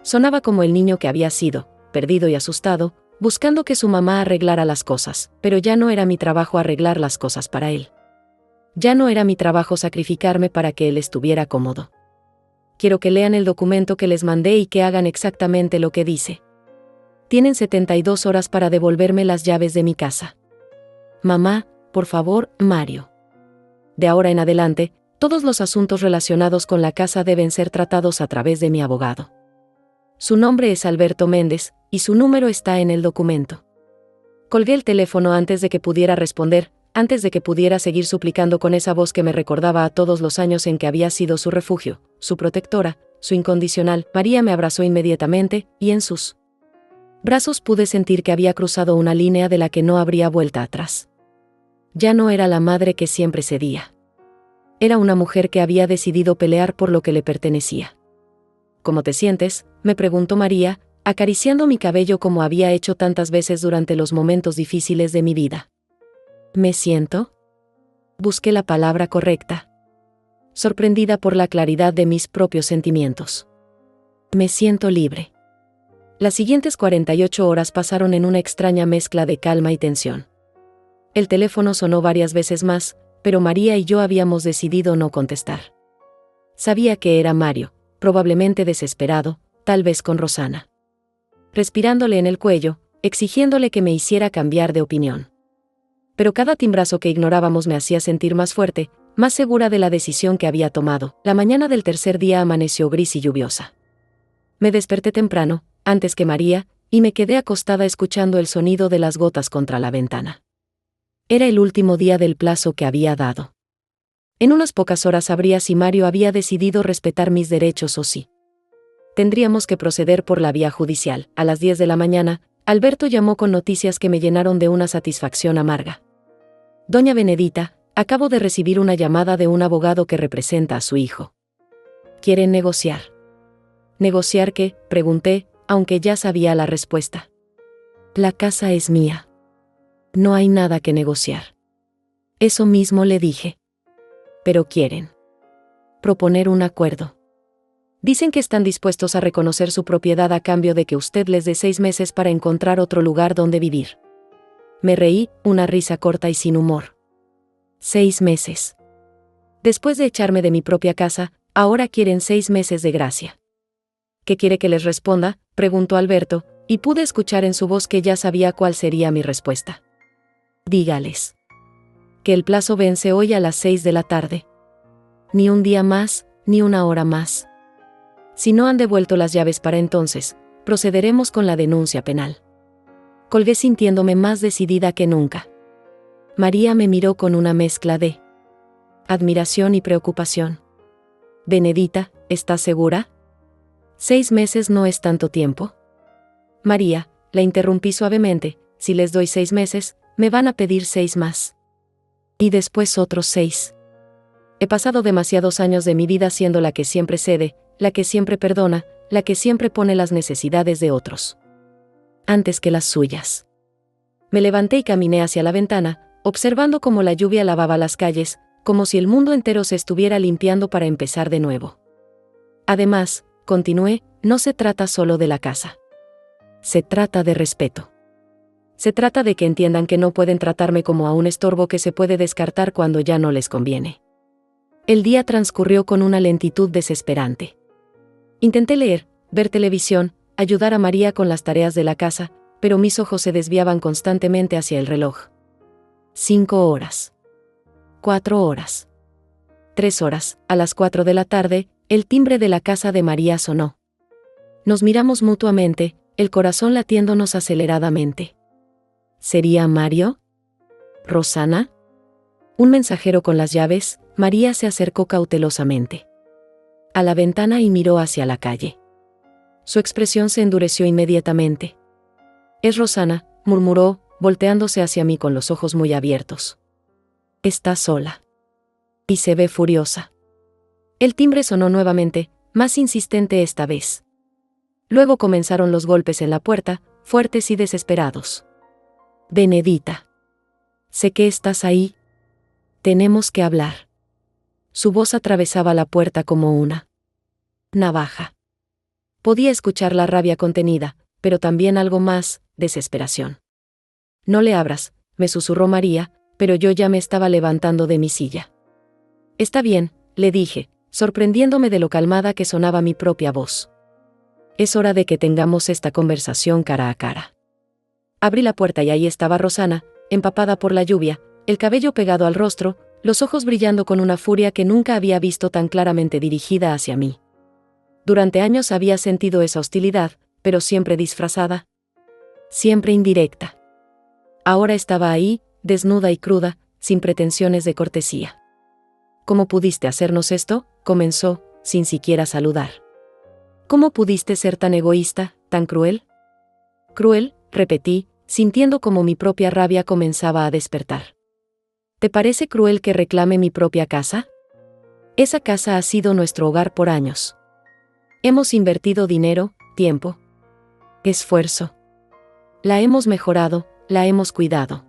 Sonaba como el niño que había sido, perdido y asustado, buscando que su mamá arreglara las cosas, pero ya no era mi trabajo arreglar las cosas para él. Ya no era mi trabajo sacrificarme para que él estuviera cómodo. Quiero que lean el documento que les mandé y que hagan exactamente lo que dice. Tienen 72 horas para devolverme las llaves de mi casa. Mamá, por favor, Mario. De ahora en adelante, todos los asuntos relacionados con la casa deben ser tratados a través de mi abogado. Su nombre es Alberto Méndez, y su número está en el documento. Colgué el teléfono antes de que pudiera responder, antes de que pudiera seguir suplicando con esa voz que me recordaba a todos los años en que había sido su refugio, su protectora, su incondicional. María me abrazó inmediatamente, y en sus brazos pude sentir que había cruzado una línea de la que no habría vuelta atrás. Ya no era la madre que siempre cedía. Era una mujer que había decidido pelear por lo que le pertenecía. ¿Cómo te sientes?, me preguntó María, acariciando mi cabello como había hecho tantas veces durante los momentos difíciles de mi vida. ¿Me siento? Busqué la palabra correcta. Sorprendida por la claridad de mis propios sentimientos. Me siento libre. Las siguientes 48 horas pasaron en una extraña mezcla de calma y tensión. El teléfono sonó varias veces más, pero María y yo habíamos decidido no contestar. Sabía que era Mario, probablemente desesperado, tal vez con Rosana. Respirándole en el cuello, exigiéndole que me hiciera cambiar de opinión. Pero cada timbrazo que ignorábamos me hacía sentir más fuerte, más segura de la decisión que había tomado. La mañana del tercer día amaneció gris y lluviosa. Me desperté temprano, antes que María, y me quedé acostada escuchando el sonido de las gotas contra la ventana. Era el último día del plazo que había dado. En unas pocas horas sabría si Mario había decidido respetar mis derechos o sí. Tendríamos que proceder por la vía judicial. A las 10 de la mañana, Alberto llamó con noticias que me llenaron de una satisfacción amarga. Doña Benedita, acabo de recibir una llamada de un abogado que representa a su hijo. ¿Quieren negociar? ¿Negociar qué?, pregunté, aunque ya sabía la respuesta. La casa es mía. No hay nada que negociar. Eso mismo le dije. Pero quieren proponer un acuerdo. Dicen que están dispuestos a reconocer su propiedad a cambio de que usted les dé 6 meses para encontrar otro lugar donde vivir. Me reí, una risa corta y sin humor. 6 meses. Después de echarme de mi propia casa, ahora quieren 6 meses de gracia. ¿Qué quiere que les responda?, preguntó Alberto, y pude escuchar en su voz que ya sabía cuál sería mi respuesta. Dígales que el plazo vence hoy a las 6 de la tarde. Ni un día más, ni una hora más. Si no han devuelto las llaves para entonces, procederemos con la denuncia penal. Colgué sintiéndome más decidida que nunca. María me miró con una mezcla de admiración y preocupación. Benedita, ¿estás segura? 6 meses no es tanto tiempo. María, la interrumpí suavemente, si les doy 6 meses, me van a pedir 6 más. Y después otros 6. He pasado demasiados años de mi vida siendo la que siempre cede, la que siempre perdona, la que siempre pone las necesidades de otros antes que las suyas. Me levanté y caminé hacia la ventana, observando cómo la lluvia lavaba las calles, como si el mundo entero se estuviera limpiando para empezar de nuevo. Además, continué, no se trata solo de la casa. Se trata de respeto. Se trata de que entiendan que no pueden tratarme como a un estorbo que se puede descartar cuando ya no les conviene. El día transcurrió con una lentitud desesperante. Intenté leer, ver televisión, ayudar a María con las tareas de la casa, pero mis ojos se desviaban constantemente hacia el reloj. 5 horas. 4 horas. 3 horas, a las 4 de la tarde, el timbre de la casa de María sonó. Nos miramos mutuamente, el corazón latiéndonos aceleradamente. ¿Sería Mario? ¿Rosana? Un mensajero con las llaves. María se acercó cautelosamente a la ventana y miró hacia la calle. Su expresión se endureció inmediatamente. «Es Rosana», murmuró, volteándose hacia mí con los ojos muy abiertos. «Está sola. Y se ve furiosa». El timbre sonó nuevamente, más insistente esta vez. Luego comenzaron los golpes en la puerta, fuertes y desesperados. «Benedita. Sé que estás ahí. Tenemos que hablar». Su voz atravesaba la puerta como una navaja. Podía escuchar la rabia contenida, pero también algo más, desesperación. «No le abras», me susurró María, pero yo ya me estaba levantando de mi silla. «Está bien», le dije, sorprendiéndome de lo calmada que sonaba mi propia voz. «Es hora de que tengamos esta conversación cara a cara». Abrí la puerta y ahí estaba Rosana, empapada por la lluvia, el cabello pegado al rostro, los ojos brillando con una furia que nunca había visto tan claramente dirigida hacia mí. Durante años había sentido esa hostilidad, pero siempre disfrazada. Siempre indirecta. Ahora estaba ahí, desnuda y cruda, sin pretensiones de cortesía. «¿Cómo pudiste hacernos esto?», comenzó, sin siquiera saludar. «¿Cómo pudiste ser tan egoísta, tan cruel?» «Cruel», repetí, sintiendo como mi propia rabia comenzaba a despertar. «¿Te parece cruel que reclame mi propia casa? Esa casa ha sido nuestro hogar por años. Hemos invertido dinero, tiempo, esfuerzo. La hemos mejorado, la hemos cuidado.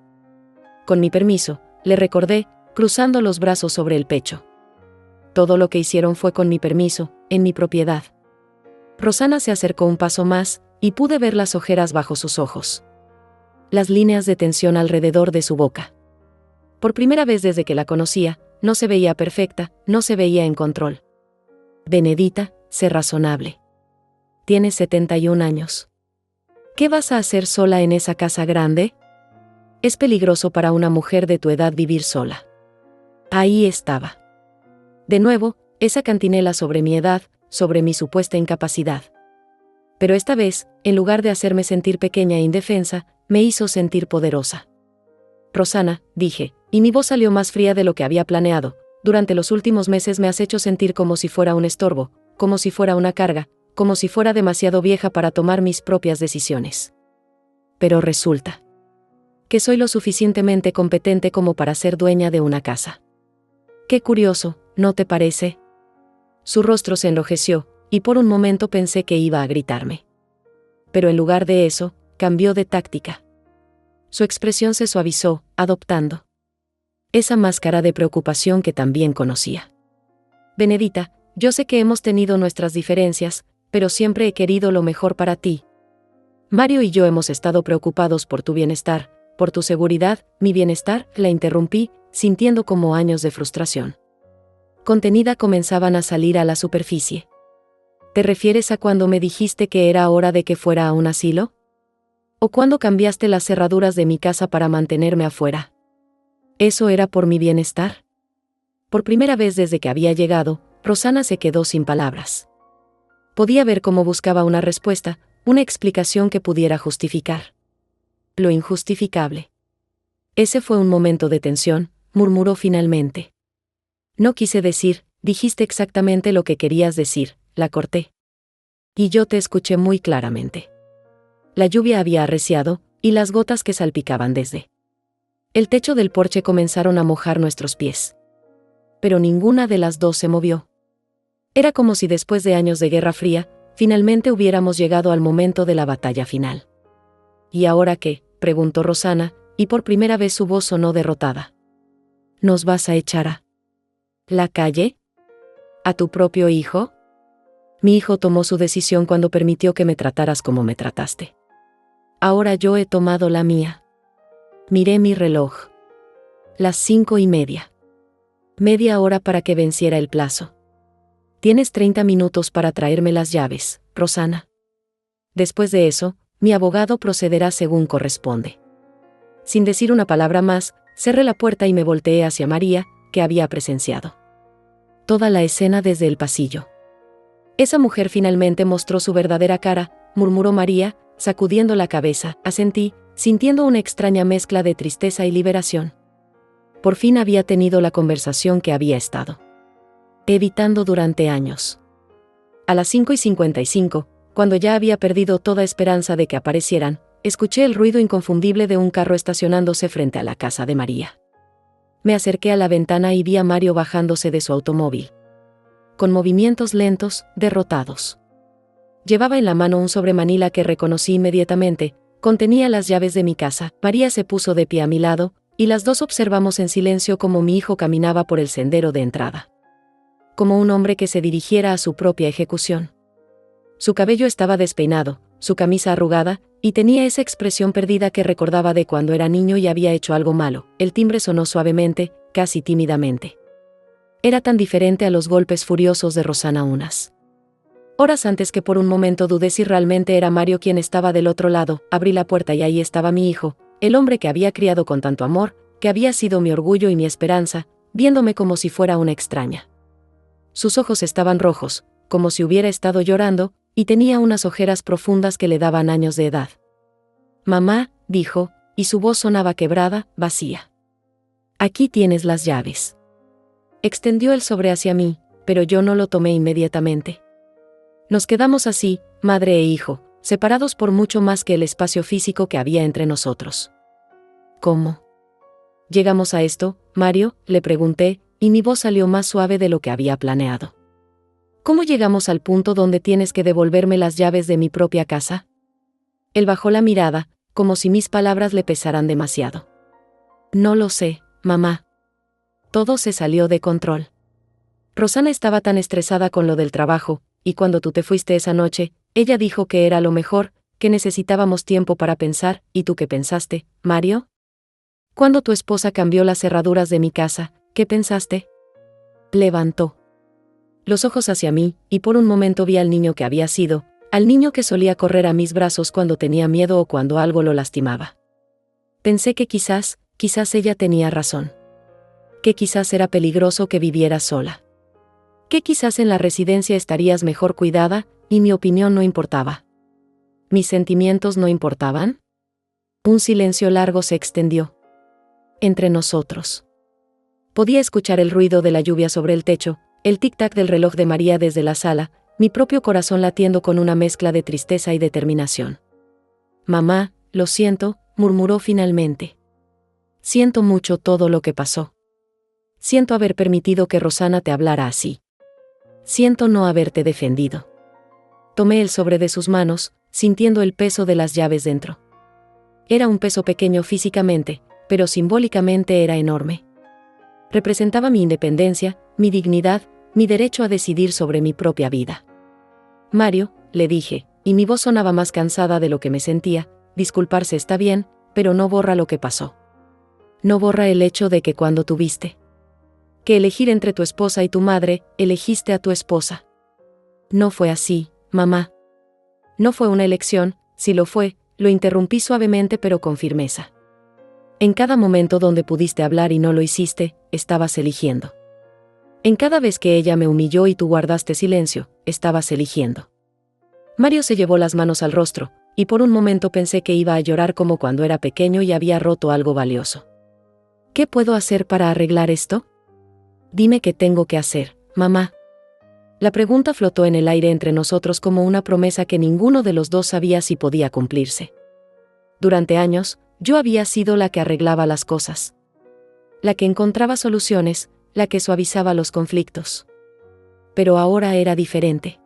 Con mi permiso», le recordé, cruzando los brazos sobre el pecho. «Todo lo que hicieron fue con mi permiso, en mi propiedad». Rosana se acercó un paso más, y pude ver las ojeras bajo sus ojos. Las líneas de tensión alrededor de su boca. Por primera vez desde que la conocía, no se veía perfecta, no se veía en control. «Benedita, sé razonable. Tienes 71 años. ¿Qué vas a hacer sola en esa casa grande? Es peligroso para una mujer de tu edad vivir sola». Ahí estaba. De nuevo, esa cantinela sobre mi edad, sobre mi supuesta incapacidad. Pero esta vez, en lugar de hacerme sentir pequeña e indefensa, me hizo sentir poderosa. «Rosana», dije, y mi voz salió más fría de lo que había planeado, «durante los últimos meses me has hecho sentir como si fuera un estorbo, como si fuera una carga, como si fuera demasiado vieja para tomar mis propias decisiones. Pero resulta que soy lo suficientemente competente como para ser dueña de una casa. Qué curioso, ¿no te parece?». Su rostro se enrojeció, y por un momento pensé que iba a gritarme. Pero en lugar de eso, cambió de táctica. Su expresión se suavizó, adoptando esa máscara de preocupación que también conocía. «Benedita, yo sé que hemos tenido nuestras diferencias, pero siempre he querido lo mejor para ti. Mario y yo hemos estado preocupados por tu bienestar, por tu seguridad, mi bienestar», la interrumpí, sintiendo como años de frustración contenida comenzaban a salir a la superficie. «¿Te refieres a cuando me dijiste que era hora de que fuera a un asilo? ¿O cuando cambiaste las cerraduras de mi casa para mantenerme afuera? ¿Eso era por mi bienestar?». Por primera vez desde que había llegado, Rosana se quedó sin palabras. Podía ver cómo buscaba una respuesta, una explicación que pudiera justificar lo injustificable. «Ese fue un momento de tensión», murmuró finalmente. «No quise decir, dijiste exactamente lo que querías decir», la corté. «Y yo te escuché muy claramente». La lluvia había arreciado, y las gotas que salpicaban desde el techo del porche comenzaron a mojar nuestros pies. Pero ninguna de las dos se movió. Era como si después de años de Guerra Fría, finalmente hubiéramos llegado al momento de la batalla final. «¿Y ahora qué?», preguntó Rosana, y por primera vez su voz sonó derrotada. «¿Nos vas a echar a la calle? ¿A tu propio hijo? Mi hijo tomó su decisión cuando permitió que me trataras como me trataste. Ahora yo he tomado la mía». Miré mi reloj. Las 5:30. Media hora para que venciera el plazo. «Tienes 30 minutos para traerme las llaves, Rosana. Después de eso, mi abogado procederá según corresponde». Sin decir una palabra más, cerré la puerta y me volteé hacia María, que había presenciado. Toda la escena desde el pasillo. Esa mujer finalmente mostró su verdadera cara, murmuró María, sacudiendo la cabeza. Asentí, sintiendo una extraña mezcla de tristeza y liberación. Por fin había tenido la conversación que había estado evitando durante años. A las 5:55, cuando ya había perdido toda esperanza de que aparecieran, escuché el ruido inconfundible de un carro estacionándose frente a la casa de María. Me acerqué a la ventana y vi a Mario bajándose de su automóvil. Con movimientos lentos, derrotados. Llevaba en la mano un sobremanila que reconocí inmediatamente, contenía las llaves de mi casa. María se puso de pie a mi lado, y las dos observamos en silencio cómo mi hijo caminaba por el sendero de entrada. Como un hombre que se dirigiera a su propia ejecución. Su cabello estaba despeinado, su camisa arrugada, y tenía esa expresión perdida que recordaba de cuando era niño y había hecho algo malo. El timbre sonó suavemente, casi tímidamente. Era tan diferente a los golpes furiosos de Rosana unas horas antes que por un momento dudé si realmente era Mario quien estaba del otro lado. Abrí la puerta y ahí estaba mi hijo, el hombre que había criado con tanto amor, que había sido mi orgullo y mi esperanza, viéndome como si fuera una extraña. Sus ojos estaban rojos, como si hubiera estado llorando, y tenía unas ojeras profundas que le daban años de edad. «Mamá», dijo, y su voz sonaba quebrada, vacía. «Aquí tienes las llaves». Extendió el sobre hacia mí, pero yo no lo tomé inmediatamente. Nos quedamos así, madre e hijo, separados por mucho más que el espacio físico que había entre nosotros. «¿Cómo llegamos a esto, Mario?», le pregunté, y mi voz salió más suave de lo que había planeado. «¿Cómo llegamos al punto donde tienes que devolverme las llaves de mi propia casa?». Él bajó la mirada, como si mis palabras le pesaran demasiado. «No lo sé, mamá». Todo se salió de control. Rosana estaba tan estresada con lo del trabajo, y cuando tú te fuiste esa noche, ella dijo que era lo mejor, que necesitábamos tiempo para pensar. ¿Y tú qué pensaste, Mario? Cuando tu esposa cambió las cerraduras de mi casa, ¿qué pensaste? Levantó los ojos hacia mí, y por un momento vi al niño que había sido, al niño que solía correr a mis brazos cuando tenía miedo o cuando algo lo lastimaba. Pensé que quizás ella tenía razón. Que quizás era peligroso que viviera sola. Que quizás en la residencia estarías mejor cuidada, y mi opinión no importaba. ¿Mis sentimientos no importaban? Un silencio largo se extendió entre nosotros. Podía escuchar el ruido de la lluvia sobre el techo, el tic-tac del reloj de María desde la sala, mi propio corazón latiendo con una mezcla de tristeza y determinación. «Mamá, lo siento», murmuró finalmente. «Siento mucho todo lo que pasó. Siento haber permitido que Rosana te hablara así. Siento no haberte defendido». Tomé el sobre de sus manos, sintiendo el peso de las llaves dentro. Era un peso pequeño físicamente, pero simbólicamente era enorme. Representaba mi independencia, mi dignidad, mi derecho a decidir sobre mi propia vida. «Mario», le dije, y mi voz sonaba más cansada de lo que me sentía, «disculparse está bien, pero no borra lo que pasó. No borra el hecho de que cuando tuviste que elegir entre tu esposa y tu madre, elegiste a tu esposa. No fue así, mamá. No fue una elección, si lo fue», lo interrumpí suavemente pero con firmeza. «En cada momento donde pudiste hablar y no lo hiciste, estabas eligiendo. En cada vez que ella me humilló y tú guardaste silencio, estabas eligiendo». Mario se llevó las manos al rostro, y por un momento pensé que iba a llorar como cuando era pequeño y había roto algo valioso. «¿Qué puedo hacer para arreglar esto? Dime qué tengo que hacer, mamá». La pregunta flotó en el aire entre nosotros como una promesa que ninguno de los dos sabía si podía cumplirse. Durante años, yo había sido la que arreglaba las cosas. La que encontraba soluciones, la que suavizaba los conflictos. Pero ahora era diferente.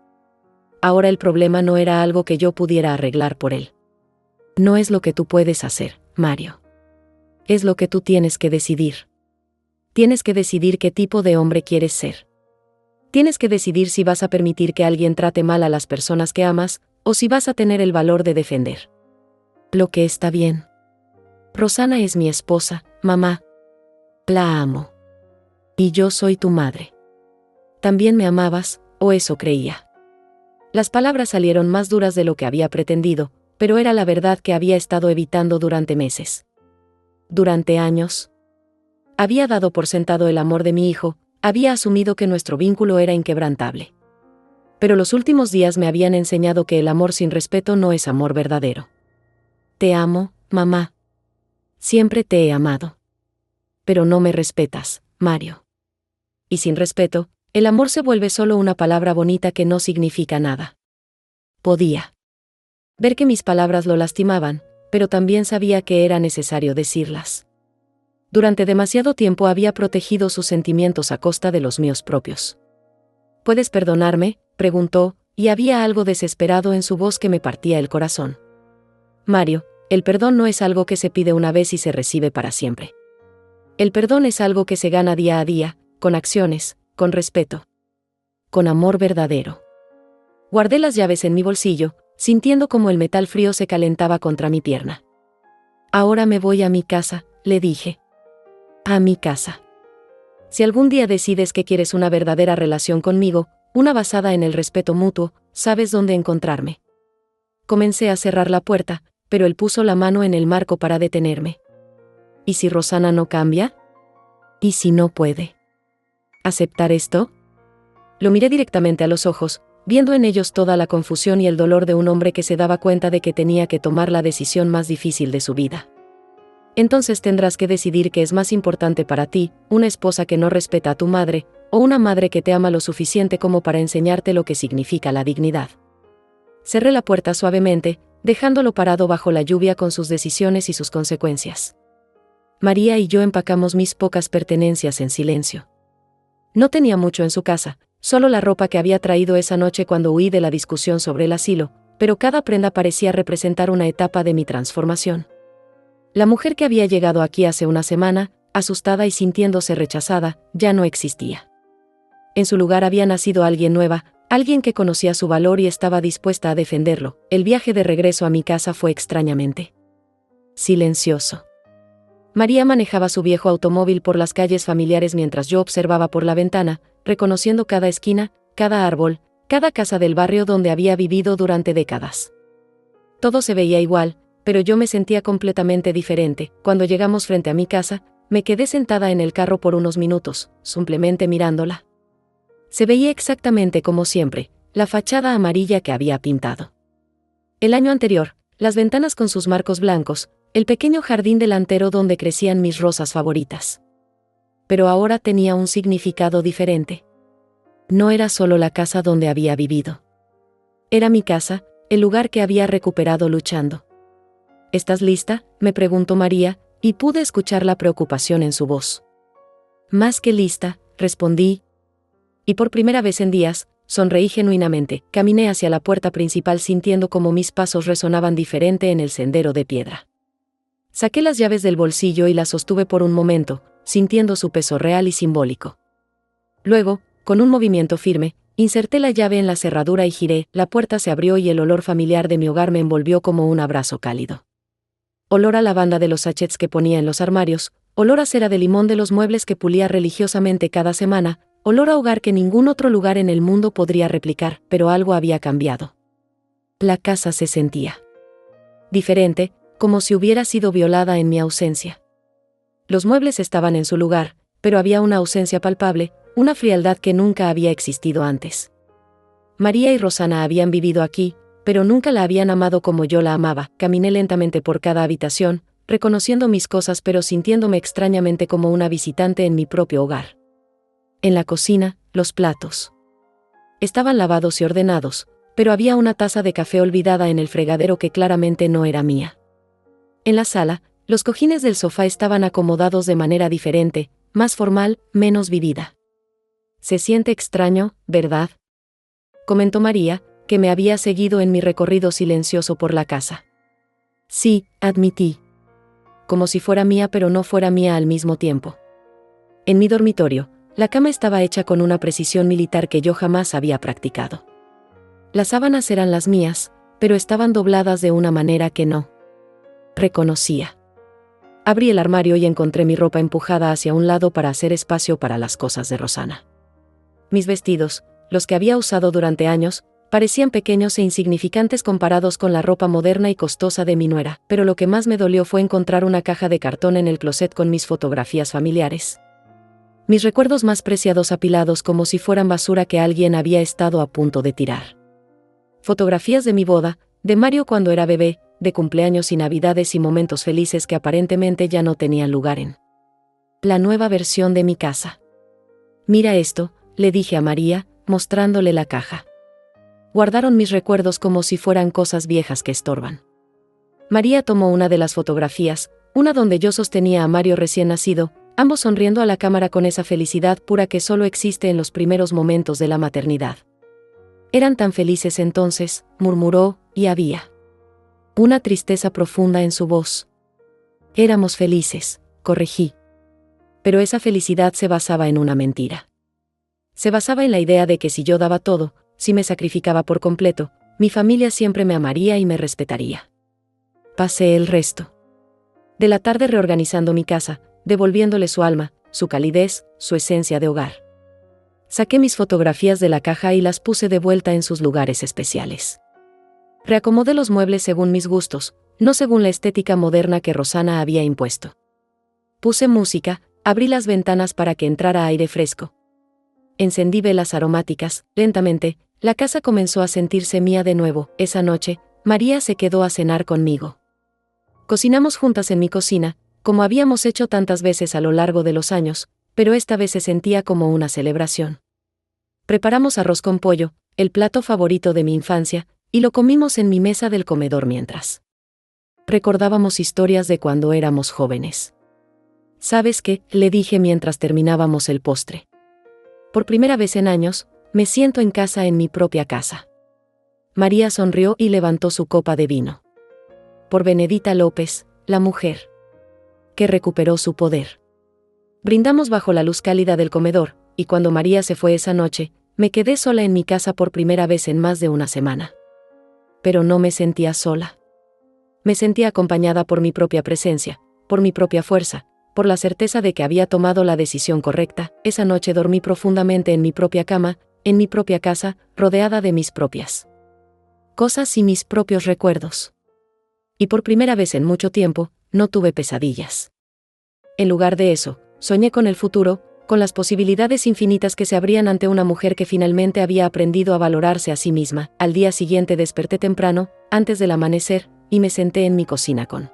Ahora el problema no era algo que yo pudiera arreglar por él. No es lo que tú puedes hacer, Mario. Es lo que tú tienes que decidir. Tienes que decidir qué tipo de hombre quieres ser. Tienes que decidir si vas a permitir que alguien trate mal a las personas que amas, o si vas a tener el valor de defender lo que está bien. Rosana es mi esposa, mamá. La amo. Y yo soy tu madre. También me amabas, o eso creía. Las palabras salieron más duras de lo que había pretendido, pero era la verdad que había estado evitando durante meses. Durante años. había dado por sentado el amor de mi hijo, había asumido que nuestro vínculo era inquebrantable. Pero los últimos días me habían enseñado que el amor sin respeto no es amor verdadero. Te amo, mamá. Siempre te he amado. Pero no me respetas, Mario. Y sin respeto, el amor se vuelve solo una palabra bonita que no significa nada. Podía ver que mis palabras lo lastimaban, pero también sabía que era necesario decirlas. Durante demasiado tiempo había protegido sus sentimientos a costa de los míos propios. ¿Puedes perdonarme?, preguntó, y había algo desesperado en su voz que me partía el corazón. Mario, el perdón no es algo que se pide una vez y se recibe para siempre. El perdón es algo que se gana día a día, con acciones, con respeto, con amor verdadero. Guardé las llaves en mi bolsillo, sintiendo como el metal frío se calentaba contra mi pierna. Ahora me voy a mi casa, le dije. A mi casa. Si algún día decides que quieres una verdadera relación conmigo, una basada en el respeto mutuo, sabes dónde encontrarme. Comencé a cerrar la puerta, pero él puso la mano en el marco para detenerme. ¿Y si Rosana no cambia? ¿Y si no puede aceptar esto? Lo miré directamente a los ojos, viendo en ellos toda la confusión y el dolor de un hombre que se daba cuenta de que tenía que tomar la decisión más difícil de su vida. Entonces tendrás que decidir qué es más importante para ti, una esposa que no respeta a tu madre, o una madre que te ama lo suficiente como para enseñarte lo que significa la dignidad. Cerré la puerta suavemente, dejándolo parado bajo la lluvia con sus decisiones y sus consecuencias. María y yo empacamos mis pocas pertenencias en silencio. No tenía mucho en su casa, solo la ropa que había traído esa noche cuando huí de la discusión sobre el asilo, pero cada prenda parecía representar una etapa de mi transformación. La mujer que había llegado aquí hace una semana, asustada y sintiéndose rechazada, ya no existía. En su lugar había nacido alguien nueva, alguien que conocía su valor y estaba dispuesta a defenderlo. El viaje de regreso a mi casa fue extrañamente silencioso. María manejaba su viejo automóvil por las calles familiares mientras yo observaba por la ventana, reconociendo cada esquina, cada árbol, cada casa del barrio donde había vivido durante décadas. Todo se veía igual, pero yo me sentía completamente diferente. Cuando llegamos frente a mi casa, me quedé sentada en el carro por unos minutos, simplemente mirándola. Se veía exactamente como siempre, la fachada amarilla que había pintado el año anterior, las ventanas con sus marcos blancos, el pequeño jardín delantero donde crecían mis rosas favoritas. Pero ahora tenía un significado diferente. No era solo la casa donde había vivido. Era mi casa, el lugar que había recuperado luchando. ¿Estás lista?, me preguntó María, y pude escuchar la preocupación en su voz. Más que lista, respondí. Y por primera vez en días, sonreí genuinamente. Caminé hacia la puerta principal sintiendo como mis pasos resonaban diferente en el sendero de piedra. Saqué las llaves del bolsillo y las sostuve por un momento, sintiendo su peso real y simbólico. Luego, con un movimiento firme, inserté la llave en la cerradura y giré. La puerta se abrió y el olor familiar de mi hogar me envolvió como un abrazo cálido. Olor a lavanda de los sachets que ponía en los armarios, olor a cera de limón de los muebles que pulía religiosamente cada semana, olor a hogar que ningún otro lugar en el mundo podría replicar, pero algo había cambiado. La casa se sentía diferente, como si hubiera sido violada en mi ausencia. Los muebles estaban en su lugar, pero había una ausencia palpable, una frialdad que nunca había existido antes. María y Rosana habían vivido aquí, pero nunca la habían amado como yo la amaba. Caminé lentamente por cada habitación, reconociendo mis cosas pero sintiéndome extrañamente como una visitante en mi propio hogar. En la cocina, los platos estaban lavados y ordenados, pero había una taza de café olvidada en el fregadero que claramente no era mía. En la sala, los cojines del sofá estaban acomodados de manera diferente, más formal, menos vivida. Se siente extraño, ¿verdad?, comentó María, que me había seguido en mi recorrido silencioso por la casa. Sí, admití. Como si fuera mía pero no fuera mía al mismo tiempo. En mi dormitorio, la cama estaba hecha con una precisión militar que yo jamás había practicado. Las sábanas eran las mías, pero estaban dobladas de una manera que no reconocía. Abrí el armario y encontré mi ropa empujada hacia un lado para hacer espacio para las cosas de Rosana. Mis vestidos, los que había usado durante años, Parecían pequeños e insignificantes comparados con la ropa moderna y costosa de mi nuera, pero lo que más me dolió fue encontrar una caja de cartón en el closet con mis fotografías familiares. Mis recuerdos más preciados apilados como si fueran basura que alguien había estado a punto de tirar. Fotografías de mi boda, de Mario cuando era bebé, de cumpleaños y navidades y momentos felices que aparentemente ya no tenían lugar en la nueva versión de mi casa. Mira esto, le dije a María, mostrándole la caja. Guardaron mis recuerdos como si fueran cosas viejas que estorban. María tomó una de las fotografías, una donde yo sostenía a Mario recién nacido, ambos sonriendo a la cámara con esa felicidad pura que solo existe en los primeros momentos de la maternidad. Eran tan felices entonces, murmuró, y había una tristeza profunda en su voz. Éramos felices, corregí. Pero esa felicidad se basaba en una mentira. Se basaba en la idea de que si yo daba todo, si me sacrificaba por completo, mi familia siempre me amaría y me respetaría. Pasé el resto de la tarde reorganizando mi casa, devolviéndole su alma, su calidez, su esencia de hogar. Saqué mis fotografías de la caja y las puse de vuelta en sus lugares especiales. Reacomodé los muebles según mis gustos, no según la estética moderna que Rosana había impuesto. Puse música, abrí las ventanas para que entrara aire fresco. Encendí velas aromáticas, lentamente, la casa comenzó a sentirse mía de nuevo. Esa noche, María se quedó a cenar conmigo. Cocinamos juntas en mi cocina, como habíamos hecho tantas veces a lo largo de los años, pero esta vez se sentía como una celebración. Preparamos arroz con pollo, el plato favorito de mi infancia, y lo comimos en mi mesa del comedor mientras recordábamos historias de cuando éramos jóvenes. ¿Sabes qué?, le dije mientras terminábamos el postre. Por primera vez en años, me siento en casa en mi propia casa. María sonrió y levantó su copa de vino. Por Benedita López, la mujer que recuperó su poder. Brindamos bajo la luz cálida del comedor, y cuando María se fue esa noche, me quedé sola en mi casa por primera vez en más de una semana. Pero no me sentía sola. Me sentía acompañada por mi propia presencia, por mi propia fuerza, por la certeza de que había tomado la decisión correcta. Esa noche dormí profundamente en mi propia cama, en mi propia casa, rodeada de mis propias cosas y mis propios recuerdos. Y por primera vez en mucho tiempo, no tuve pesadillas. En lugar de eso, soñé con el futuro, con las posibilidades infinitas que se abrían ante una mujer que finalmente había aprendido a valorarse a sí misma. Al día siguiente desperté temprano, antes del amanecer, y me senté en mi cocina con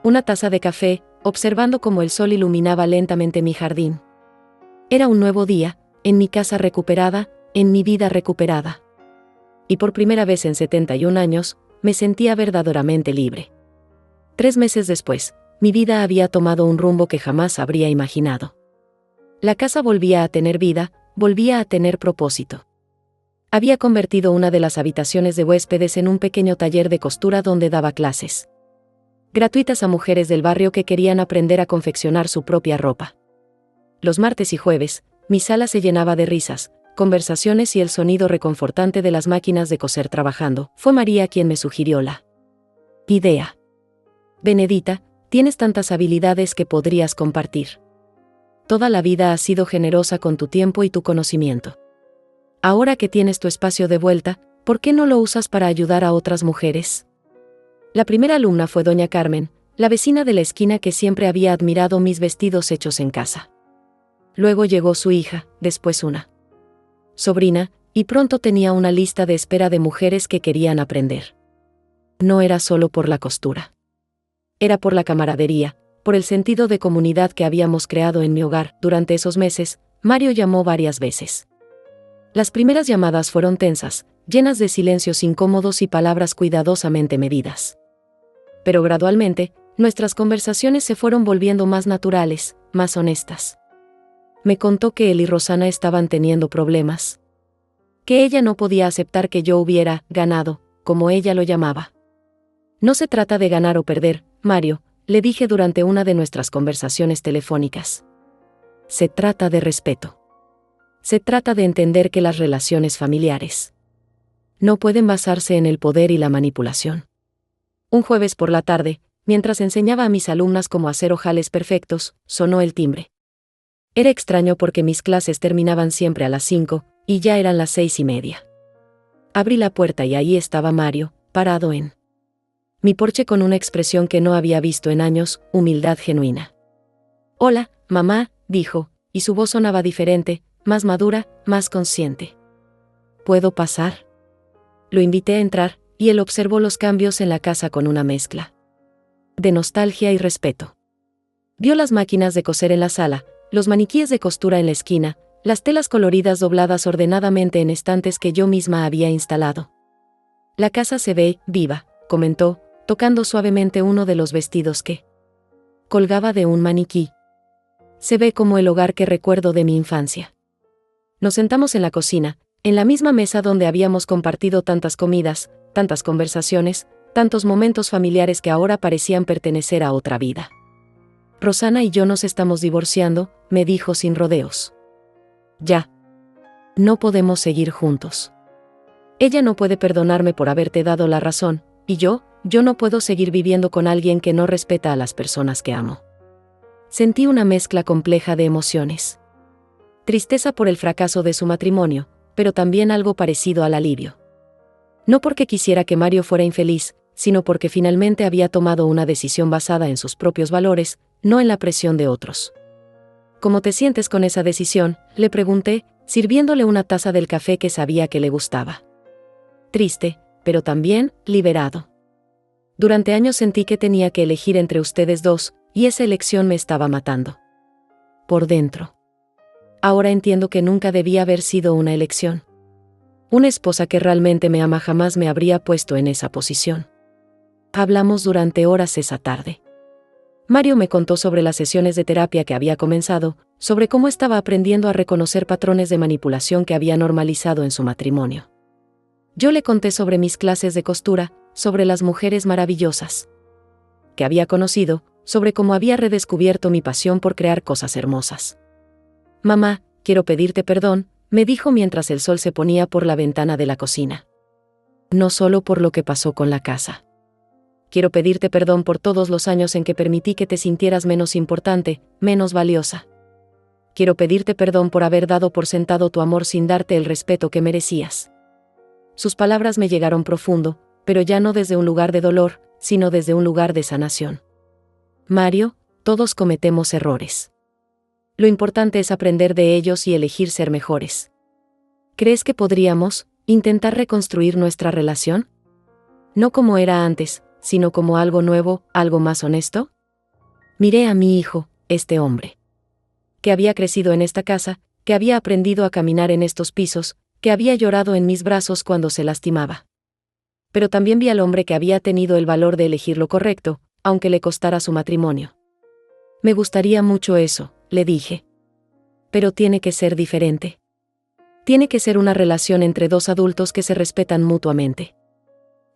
una taza de café, observando cómo el sol iluminaba lentamente mi jardín. Era un nuevo día, en mi casa recuperada, en mi vida recuperada. Y por primera vez en 71 años, me sentía verdaderamente libre. 3 meses después, mi vida había tomado un rumbo que jamás habría imaginado. La casa volvía a tener vida, volvía a tener propósito. Había convertido una de las habitaciones de huéspedes en un pequeño taller de costura donde daba clases gratuitas a mujeres del barrio que querían aprender a confeccionar su propia ropa. Los martes y jueves, mi sala se llenaba de risas, conversaciones y el sonido reconfortante de las máquinas de coser trabajando. Fue María quien me sugirió la idea. Benedita, tienes tantas habilidades que podrías compartir. Toda la vida has sido generosa con tu tiempo y tu conocimiento. Ahora que tienes tu espacio de vuelta, ¿por qué no lo usas para ayudar a otras mujeres? La primera alumna fue doña Carmen, la vecina de la esquina que siempre había admirado mis vestidos hechos en casa. Luego llegó su hija, después una sobrina, y pronto tenía una lista de espera de mujeres que querían aprender. No era solo por la costura. Era por la camaradería, por el sentido de comunidad que habíamos creado en mi hogar. Durante esos meses, Mario llamó varias veces. Las primeras llamadas fueron tensas, llenas de silencios incómodos y palabras cuidadosamente medidas. Pero gradualmente, nuestras conversaciones se fueron volviendo más naturales, más honestas. Me contó que él y Rosana estaban teniendo problemas. Que ella no podía aceptar que yo hubiera ganado, como ella lo llamaba. No se trata de ganar o perder, Mario, le dije durante una de nuestras conversaciones telefónicas. Se trata de respeto. Se trata de entender que las relaciones familiares no pueden basarse en el poder y la manipulación. Un jueves por la tarde, mientras enseñaba a mis alumnas cómo hacer ojales perfectos, sonó el timbre. Era extraño porque mis clases terminaban siempre a las 5, y ya eran las 6:30. Abrí la puerta y ahí estaba Mario, parado en mi porche con una expresión que no había visto en años, humildad genuina. «Hola, mamá», dijo, y su voz sonaba diferente, más madura, más consciente. «¿Puedo pasar?». Lo invité a entrar, y él observó los cambios en la casa con una mezcla de nostalgia y respeto. Vio las máquinas de coser en la sala, los maniquíes de costura en la esquina, las telas coloridas dobladas ordenadamente en estantes que yo misma había instalado. «La casa se ve viva», comentó, tocando suavemente uno de los vestidos que colgaba de un maniquí. «Se ve como el hogar que recuerdo de mi infancia». Nos sentamos en la cocina, en la misma mesa donde habíamos compartido tantas comidas, tantas conversaciones, tantos momentos familiares que ahora parecían pertenecer a otra vida. «Rosana y yo nos estamos divorciando», me dijo sin rodeos. «Ya. No podemos seguir juntos. Ella no puede perdonarme por haberte dado la razón, y yo no puedo seguir viviendo con alguien que no respeta a las personas que amo». Sentí una mezcla compleja de emociones. Tristeza por el fracaso de su matrimonio, pero también algo parecido al alivio. No porque quisiera que Mario fuera infeliz, sino porque finalmente había tomado una decisión basada en sus propios valores, no en la presión de otros. «¿Cómo te sientes con esa decisión?», le pregunté, sirviéndole una taza del café que sabía que le gustaba. «Triste, pero también liberado. Durante años sentí que tenía que elegir entre ustedes dos, y esa elección me estaba matando por dentro. Ahora entiendo que nunca debía haber sido una elección. Una esposa que realmente me ama jamás me habría puesto en esa posición». Hablamos durante horas esa tarde. Mario me contó sobre las sesiones de terapia que había comenzado, sobre cómo estaba aprendiendo a reconocer patrones de manipulación que había normalizado en su matrimonio. Yo le conté sobre mis clases de costura, sobre las mujeres maravillosas que había conocido, sobre cómo había redescubierto mi pasión por crear cosas hermosas. «Mamá, quiero pedirte perdón», me dijo mientras el sol se ponía por la ventana de la cocina. «No solo por lo que pasó con la casa. Quiero pedirte perdón por todos los años en que permití que te sintieras menos importante, menos valiosa. Quiero pedirte perdón por haber dado por sentado tu amor sin darte el respeto que merecías». Sus palabras me llegaron profundo, pero ya no desde un lugar de dolor, sino desde un lugar de sanación. «Mario, todos cometemos errores. Lo importante es aprender de ellos y elegir ser mejores. ¿Crees que podríamos intentar reconstruir nuestra relación? No como era antes, sino como algo nuevo, algo más honesto». Miré a mi hijo, este hombre que había crecido en esta casa, que había aprendido a caminar en estos pisos, que había llorado en mis brazos cuando se lastimaba. Pero también vi al hombre que había tenido el valor de elegir lo correcto, aunque le costara su matrimonio. «Me gustaría mucho eso», le dije. «Pero tiene que ser diferente. Tiene que ser una relación entre dos adultos que se respetan mutuamente».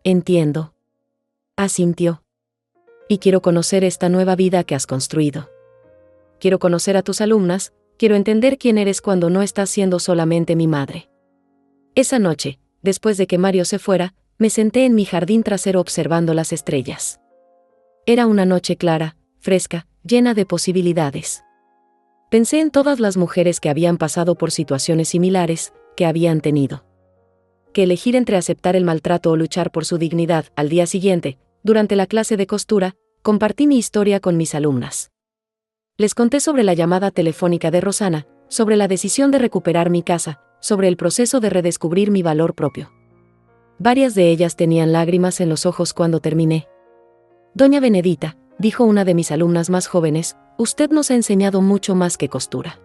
«Entiendo», asintió. «Y quiero conocer esta nueva vida que has construido. Quiero conocer a tus alumnas, quiero entender quién eres cuando no estás siendo solamente mi madre». Esa noche, después de que Mario se fuera, me senté en mi jardín trasero observando las estrellas. Era una noche clara, fresca, llena de posibilidades. Pensé en todas las mujeres que habían pasado por situaciones similares, que habían tenido que elegir entre aceptar el maltrato o luchar por su dignidad. Al día siguiente, durante la clase de costura, compartí mi historia con mis alumnas. Les conté sobre la llamada telefónica de Rosana, sobre la decisión de recuperar mi casa, sobre el proceso de redescubrir mi valor propio. Varias de ellas tenían lágrimas en los ojos cuando terminé. «Doña Benedita», dijo una de mis alumnas más jóvenes, «usted nos ha enseñado mucho más que costura.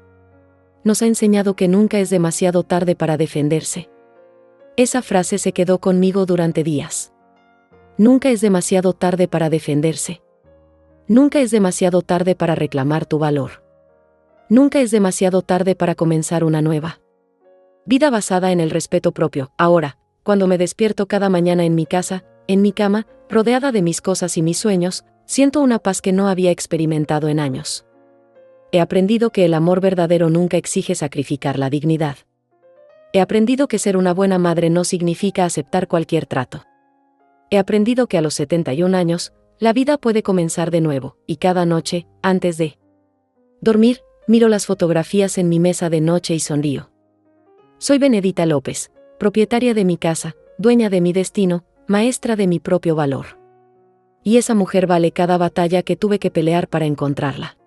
Nos ha enseñado que nunca es demasiado tarde para defenderse». Esa frase se quedó conmigo durante días. Nunca es demasiado tarde para defenderse. Nunca es demasiado tarde para reclamar tu valor. Nunca es demasiado tarde para comenzar una nueva vida basada en el respeto propio. Ahora, cuando me despierto cada mañana en mi casa, en mi cama, rodeada de mis cosas y mis sueños, siento una paz que no había experimentado en años. He aprendido que el amor verdadero nunca exige sacrificar la dignidad. He aprendido que ser una buena madre no significa aceptar cualquier trato. He aprendido que a los 71 años, la vida puede comenzar de nuevo, y cada noche, antes de dormir, miro las fotografías en mi mesa de noche y sonrío. Soy Benedita López, propietaria de mi casa, dueña de mi destino, maestra de mi propio valor. Y esa mujer vale cada batalla que tuve que pelear para encontrarla.